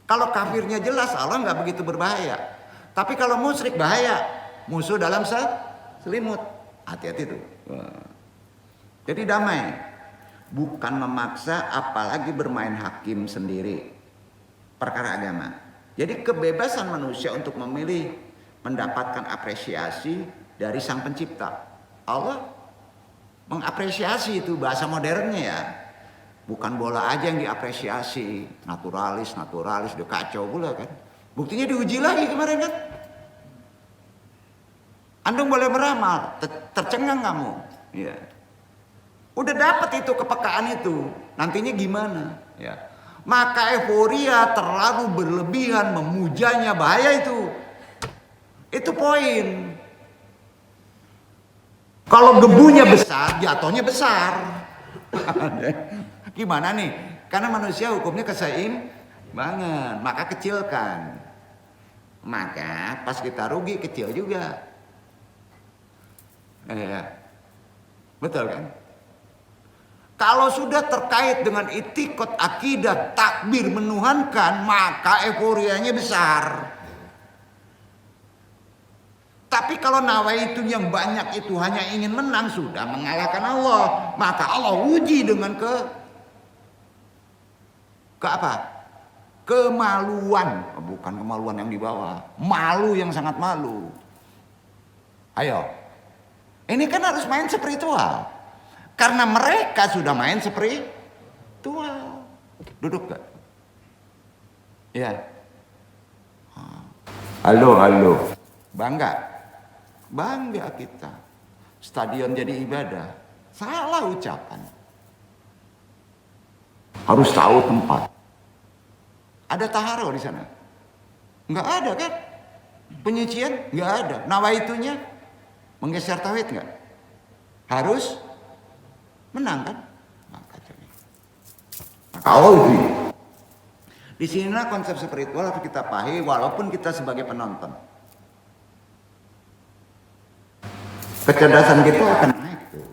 Kalau kafirnya jelas Allah nggak begitu berbahaya. Tapi kalau musyrik bahaya. Musuh dalam selimut. Hati-hati tuh. Jadi damai. Bukan memaksa apalagi bermain hakim sendiri. Perkara agama. Jadi kebebasan manusia untuk memilih mendapatkan apresiasi dari Sang Pencipta. Allah mengapresiasi, itu bahasa modernnya ya. Bukan bola aja yang diapresiasi. Naturalis, udah kacau pula kan. Buktinya diuji lagi kemarin kan. Andung boleh meramal, tercengang kamu. Ya. Udah dapat itu kepekaan itu. Nantinya gimana? Ya. Maka euforia terlalu berlebihan memujanya bahaya itu. Itu poin. Kalau gebunya besar, jatuhnya besar. Gimana nih? Karena manusia hukumnya keseimbangan, maka kecilkan. Maka pas kita rugi kecil juga. Betul kan? Kalau sudah terkait dengan itikot akidah takbir menuhankan, maka euforianya besar. Tapi kalau nawaitu yang banyak itu hanya ingin menang, sudah mengalahkan Allah, maka Allah uji dengan ke apa? Kemaluan, bukan kemaluan yang di bawah, malu yang sangat malu. Ayo, ini kan harus main spiritual, karena mereka sudah main spiritual. Duduk gak? Ya. Halo, bangga kita. Stadion jadi ibadah, salah ucapan. Harus tahu tempat. Ada taharo di sana? Enggak ada kan? Penyucian? Enggak ada. Nawaitunya menggeser tauhid enggak? Harus menang kan? Kau di sinilah konsep spiritual harus kita pahami walaupun kita sebagai penonton. Kecerdasan kita akan naik tuh.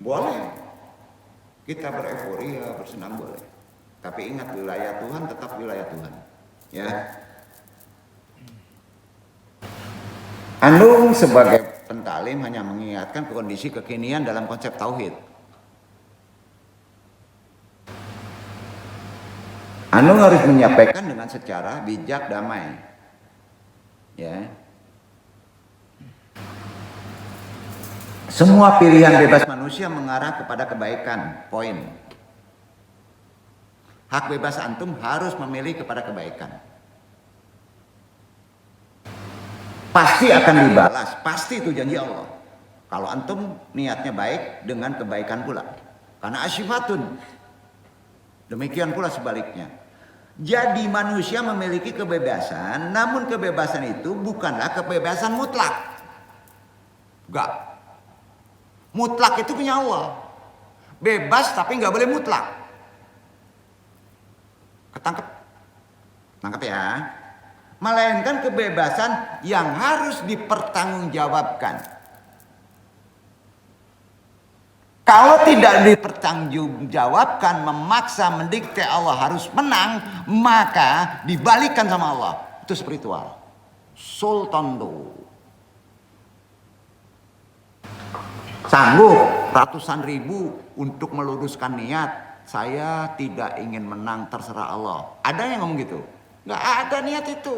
Boleh. Kita bereforia, bersenang boleh. Tapi ingat, wilayah Tuhan tetap wilayah Tuhan. Ya. Anung sebagai pentalim hanya mengingatkan kondisi kekinian dalam konsep tauhid. Anung harus menyampaikan dengan secara bijak, damai. Ya. Semua pilihan bebas manusia mengarah kepada kebaikan. Poin. Hak bebas antum harus memilih kepada kebaikan. Pasti akan dibalas, pasti itu janji Allah. Kalau antum niatnya baik dengan kebaikan pula. Karena asyifatun. Demikian pula sebaliknya. Jadi manusia memiliki kebebasan, namun kebebasan itu bukanlah kebebasan mutlak. Enggak. Mutlak itu punya Allah. Bebas tapi nggak boleh mutlak. Ketangkep? Tangkap ya. Melainkan kebebasan yang harus dipertanggungjawabkan. Kalau tidak dipertanggungjawabkan, memaksa mendikte Allah harus menang, maka dibalikkan sama Allah. Itu spiritual. Sultando. Sanggup ratusan ribu untuk meluruskan niat. Saya tidak ingin menang, terserah Allah. Ada yang ngomong gitu? Nggak ada niat itu.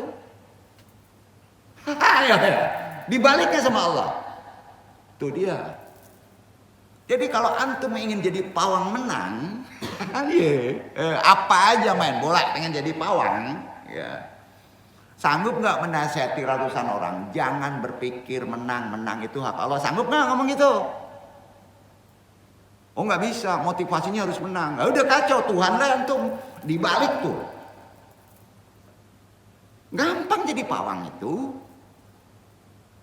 Dibaliknya sama Allah. Itu dia. Jadi kalau antum ingin jadi pawang menang, apa aja main bola pengen jadi pawang, ya. Sanggup nggak menasihati ratusan orang? Jangan berpikir menang itu hak Allah. Sanggup nggak ngomong gitu? Oh nggak bisa, motivasinya harus menang. Nah, udah kacau, Tuhan lah antum dibalik tuh. Gampang jadi pawang itu.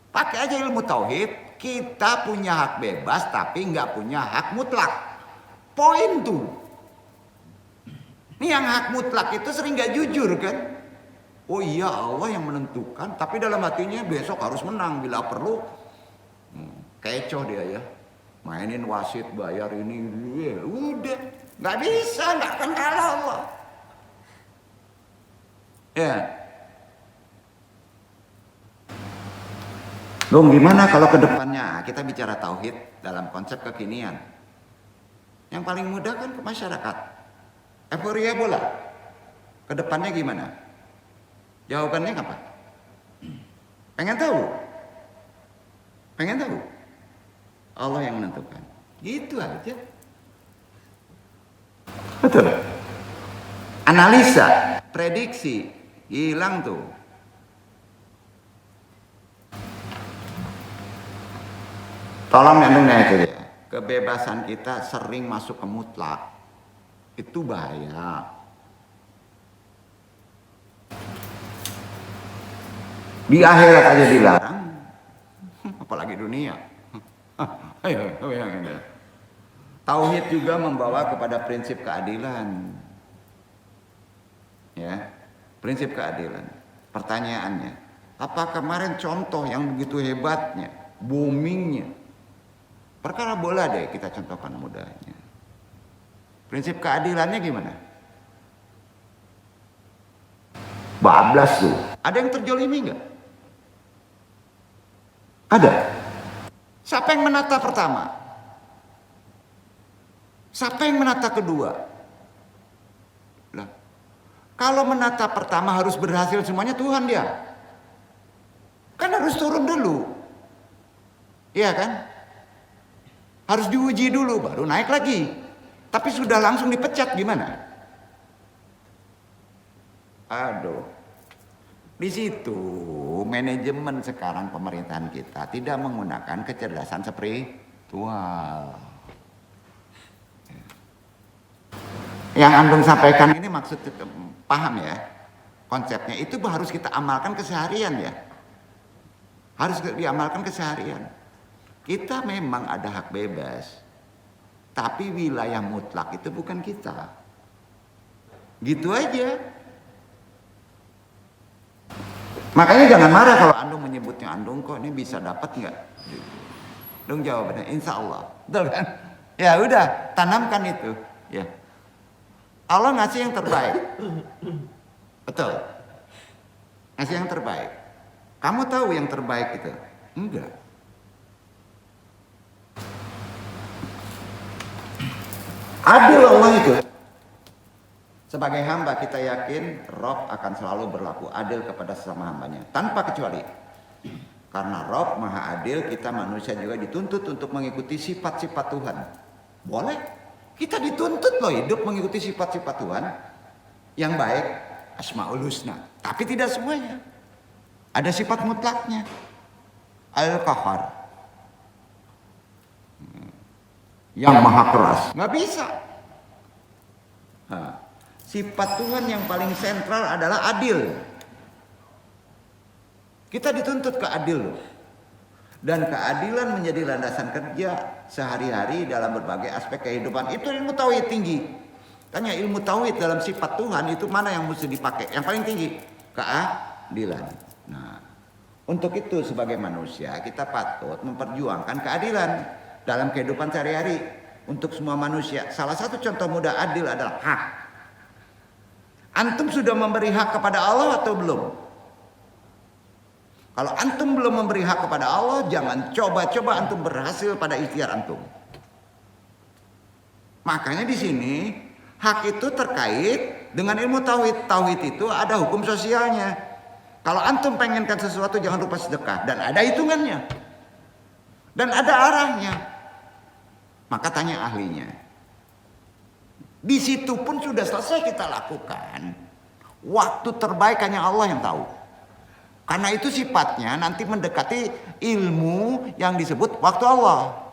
Pakai aja ilmu tauhid. Kita punya hak bebas tapi nggak punya hak mutlak. Poin tuh. Ini yang hak mutlak itu sering nggak jujur kan? Oh iya Allah yang menentukan, tapi dalam hatinya besok harus menang bila perlu. Kecoh dia ya. Mainin wasit, bayar ini, udah nggak bisa, nggak akan kalah Allah. Ya. Dong gimana kalau ke depannya kita bicara tauhid dalam konsep kekinian? Yang paling mudah kan ke masyarakat. Euforia bola. Ke depannya gimana? Jawabannya apa? Pengen tahu? Pengen tahu? Allah yang menentukan. Gitu aja. Betul. Analisa, prediksi, hilang tuh. Tolong yang nanya ya. Kebebasan kita sering masuk ke mutlak. Itu bahaya. Di akhirat aja dilarang. Apalagi dunia. Tauhid juga membawa kepada prinsip keadilan. Ya, prinsip keadilan. Pertanyaannya, apa kemarin contoh yang begitu hebatnya, boomingnya? Perkara bola deh kita contohkan mudahnya. Prinsip keadilannya gimana? Bablas tuh. Ada yang terjolimi nggak? Ada. Siapa yang menata pertama? Siapa yang menata kedua? Kalau menatap pertama harus berhasil semuanya Tuhan dia. Kan harus turun dulu. Iya kan? Harus diuji dulu baru naik lagi. Tapi sudah langsung dipecat gimana? Aduh. Di situ manajemen sekarang pemerintahan kita tidak menggunakan kecerdasan spiritual. Yang Andung sampaikan ini maksud paham ya? Konsepnya itu harus kita amalkan keseharian ya. Harus diamalkan keseharian. Kita memang ada hak bebas. Tapi wilayah mutlak itu bukan kita. Gitu aja. Makanya jangan marah kalau Andung menyebutnya Andung kok ini bisa dapat nggak? Dong jawabannya insya Allah. Betul kan? Ya udah tanamkan itu. Ya. Allah ngasih yang terbaik. Betul. Ngasih yang terbaik. Kamu tahu yang terbaik itu? Enggak. Adil Allah itu. Sebagai hamba kita yakin Rob akan selalu berlaku adil kepada sesama hambanya. Tanpa kecuali. Karena Rob maha adil, kita manusia juga dituntut untuk mengikuti sifat-sifat Tuhan. Boleh. Kita dituntut loh hidup mengikuti sifat-sifat Tuhan. Yang baik, Asmaul Husna. Tapi tidak semuanya. Ada sifat mutlaknya. Al-Qahar. Yang maha keras. Nggak bisa. Nah, sifat Tuhan yang paling sentral adalah adil. Kita dituntut ke adil. Dan keadilan menjadi landasan kerja sehari-hari dalam berbagai aspek kehidupan. Itu ilmu tauhid tinggi. Tanya ilmu tauhid dalam sifat Tuhan itu mana yang mesti dipakai? Yang paling tinggi. Keadilan. Nah, untuk itu sebagai manusia kita patut memperjuangkan keadilan dalam kehidupan sehari-hari untuk semua manusia. Salah satu contoh mudah adil adalah hak. Antum sudah memberi hak kepada Allah atau belum? Kalau antum belum memberi hak kepada Allah, jangan coba-coba antum berhasil pada ikhtiar antum. Makanya di sini hak itu terkait dengan ilmu tauhid. Tauhid itu ada hukum sosialnya. Kalau antum pengenkan sesuatu jangan lupa sedekah dan ada hitungannya. Dan ada arahnya. Maka tanya ahlinya. Di situ pun sudah selesai kita lakukan. Waktu terbaik hanya Allah yang tahu. Karena itu sifatnya nanti mendekati ilmu yang disebut waktu Allah.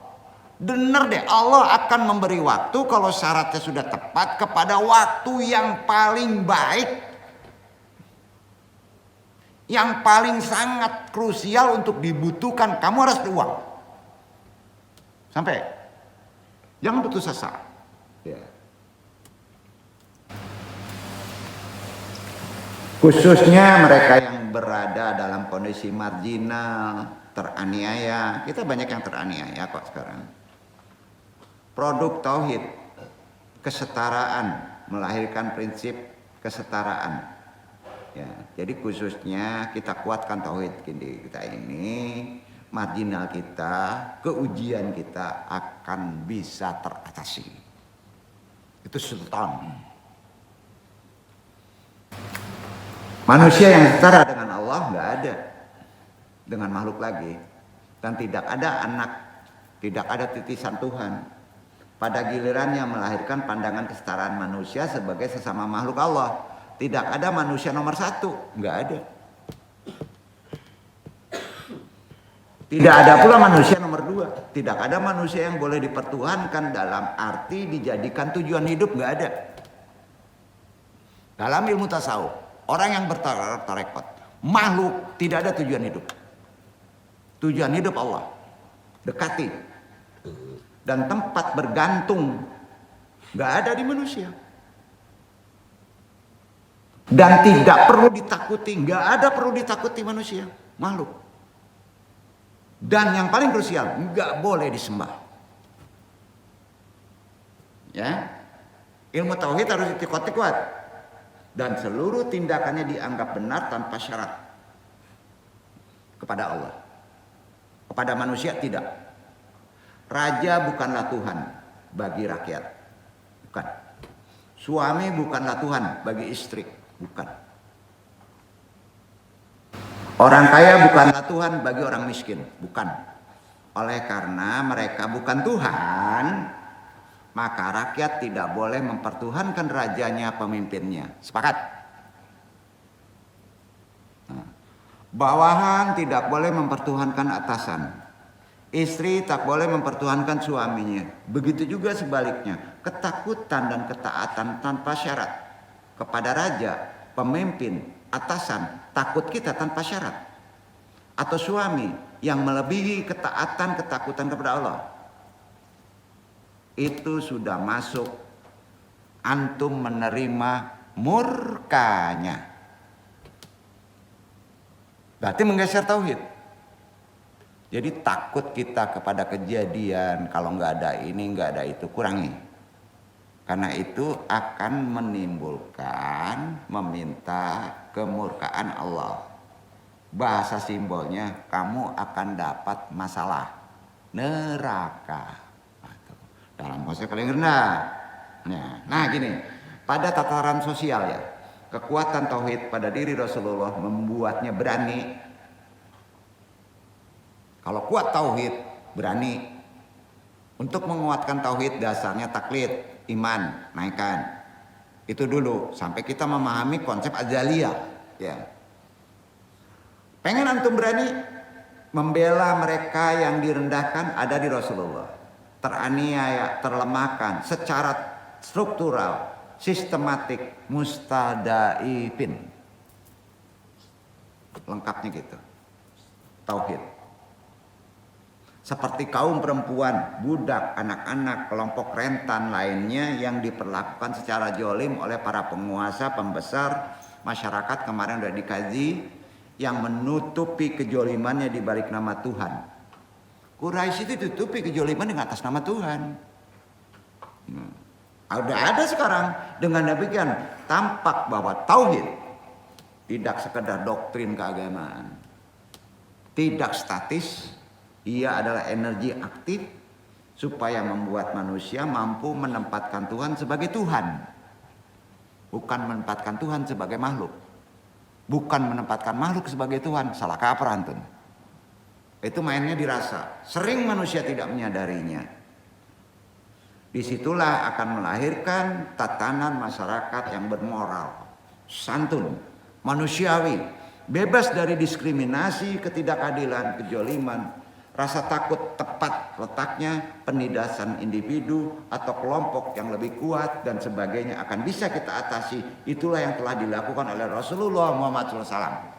Benar deh, Allah akan memberi waktu kalau syaratnya sudah tepat kepada waktu yang paling baik. Yang paling sangat krusial untuk dibutuhkan. Kamu harus uang. Sampai. Jangan putus asa. Ya. Khususnya mereka yang berada dalam kondisi marginal, teraniaya. Kita banyak yang teraniaya kok sekarang. Produk tauhid, kesetaraan, melahirkan prinsip kesetaraan. Ya, jadi khususnya kita kuatkan tauhid kita ini, marginal kita, keujian kita akan bisa teratasi. Itu sultan. Manusia yang setara dengan Allah nggak ada dengan makhluk lagi, dan tidak ada anak, tidak ada titisan Tuhan. Pada gilirannya melahirkan pandangan kesetaraan manusia sebagai sesama makhluk Allah. Tidak ada manusia nomor satu, nggak ada. Tidak ada pula manusia nomor dua. Tidak ada manusia yang boleh dipertuhankan dalam arti dijadikan tujuan hidup, nggak ada. Dalam ilmu tasawuf, orang yang bertarekat, makhluk tidak ada tujuan hidup. Tujuan hidup Allah. Dekati. Dan tempat bergantung nggak ada di manusia. Dan tidak perlu ditakuti, nggak ada perlu ditakuti manusia, makhluk. Dan yang paling krusial, nggak boleh disembah. Ya, ilmu tauhid harus itikad kuat. Dan seluruh tindakannya dianggap benar tanpa syarat kepada Allah. Kepada manusia tidak. Raja bukanlah Tuhan bagi rakyat. Bukan. Suami bukanlah Tuhan bagi istri. Bukan. Orang kaya bukanlah Tuhan bagi orang miskin, bukan. Oleh karena mereka bukan Tuhan, maka rakyat tidak boleh mempertuhankan rajanya, pemimpinnya. Sepakat? Nah, bawahan tidak boleh mempertuhankan atasan. Istri tak boleh mempertuhankan suaminya. Begitu juga sebaliknya. Ketakutan dan ketaatan tanpa syarat kepada raja, pemimpin, atasan, takut kita tanpa syarat. Atau suami yang melebihi ketaatan, ketakutan kepada Allah. Itu sudah masuk antum menerima murkanya. Berarti menggeser tauhid. Jadi takut kita kepada kejadian, kalau nggak ada ini, nggak ada itu, kurangi. Karena itu akan menimbulkan meminta kemurkaan Allah. Bahasa simbolnya, kamu akan dapat masalah neraka. Dalam konsep paling rendah. Nah gini, pada tataran sosial ya, kekuatan tauhid pada diri Rasulullah membuatnya berani. Kalau kuat tauhid, berani. Untuk menguatkan tauhid dasarnya taklid, iman, naikkan. Itu dulu sampai kita memahami konsep azaliyah. Ya. Pengen antum berani membela mereka yang direndahkan ada di Rasulullah. Teraniaya, terlemahkan secara struktural, sistematik, mustadaifin. Lengkapnya gitu. Tauhid. Seperti kaum perempuan, budak, anak-anak, kelompok rentan lainnya yang diperlakukan secara jolim oleh para penguasa, pembesar, masyarakat kemarin sudah dikaji, yang menutupi kejolimannya di balik nama Tuhan. Quraisy itu tutupi kejoliman dengan atas nama Tuhan. Ada sekarang. Dengan demikian tampak bahwa tauhid tidak sekedar doktrin keagamaan, tidak statis, ia adalah energi aktif supaya membuat manusia mampu menempatkan Tuhan sebagai Tuhan, bukan menempatkan Tuhan sebagai makhluk, bukan menempatkan makhluk sebagai Tuhan. Salah kaprah antum. Itu mainnya dirasa. Sering manusia tidak menyadarinya. Disitulah akan melahirkan tatanan masyarakat yang bermoral, santun, manusiawi, bebas dari diskriminasi, ketidakadilan, kejoliman, rasa takut tepat letaknya, penindasan individu atau kelompok yang lebih kuat dan sebagainya akan bisa kita atasi. Itulah yang telah dilakukan oleh Rasulullah Muhammad SAW.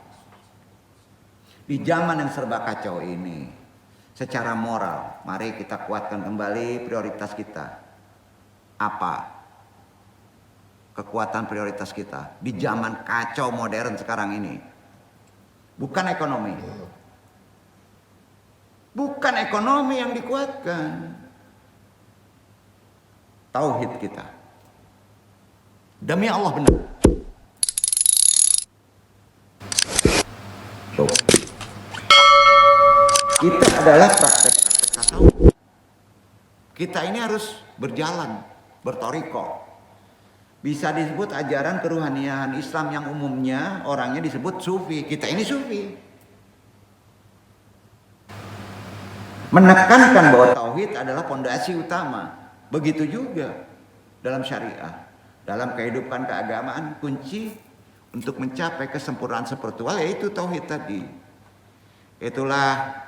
Di zaman yang serba kacau ini, secara moral, mari kita kuatkan kembali prioritas kita. Apa? Kekuatan prioritas kita di zaman kacau modern sekarang ini. Bukan ekonomi. Bukan ekonomi yang dikuatkan. Tauhid kita. Demi Allah benar. Kita adalah praktek-praktek tasawuf. Kita ini harus berjalan, bertoriko. Bisa disebut ajaran keruhanian Islam yang umumnya orangnya disebut sufi. Kita ini sufi. Menekankan bahwa tauhid adalah pondasi utama. Begitu juga dalam syariah. Dalam kehidupan keagamaan, kunci untuk mencapai kesempurnaan spiritual yaitu tauhid tadi. Itulah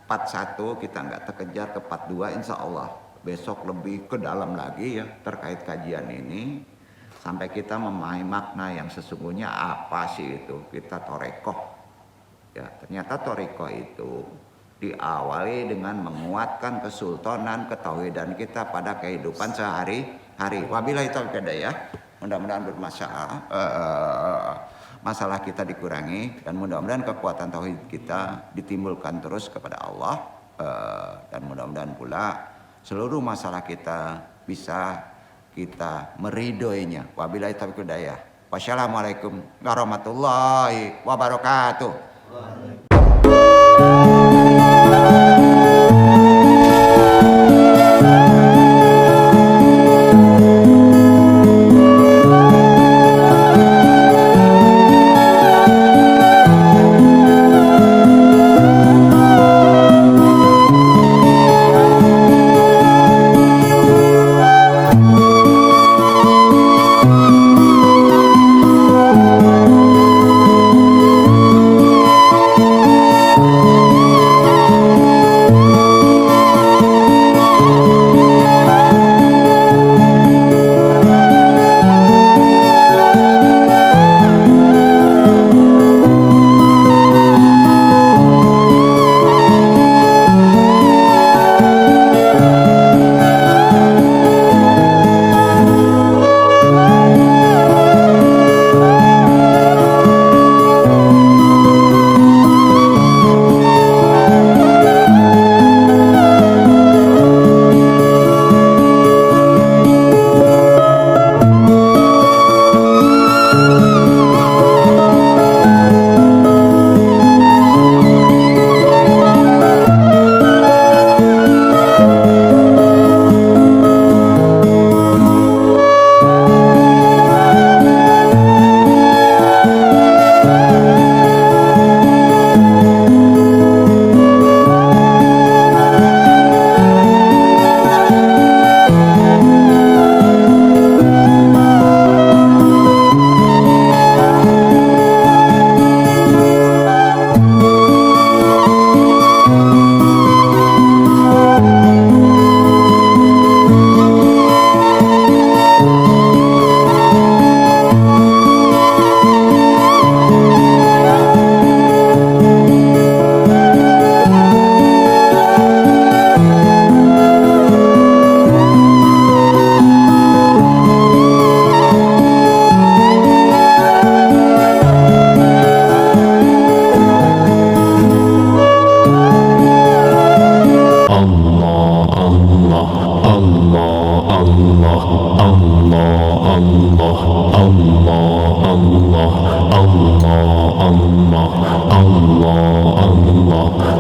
part 1 kita nggak terkejar ke part 2 insya Allah. Besok lebih ke dalam lagi ya terkait kajian ini. Sampai kita memahami makna yang sesungguhnya apa sih itu. Kita torekoh. Ya, ternyata torekoh itu diawali dengan menguatkan kesultanan, ketauhidan kita pada kehidupan sehari-hari. Wabillahi taufiq hidayah. Mudah-mudahan masalah kita dikurangi dan mudah-mudahan kekuatan tauhid kita ditimbulkan terus kepada Allah dan mudah-mudahan pula seluruh masalah kita bisa kita meridhoinya. Wabillahi taufiq hidayah. Wassalamualaikum warahmatullahi wabarakatuh.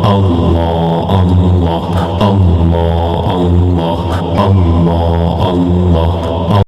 Allah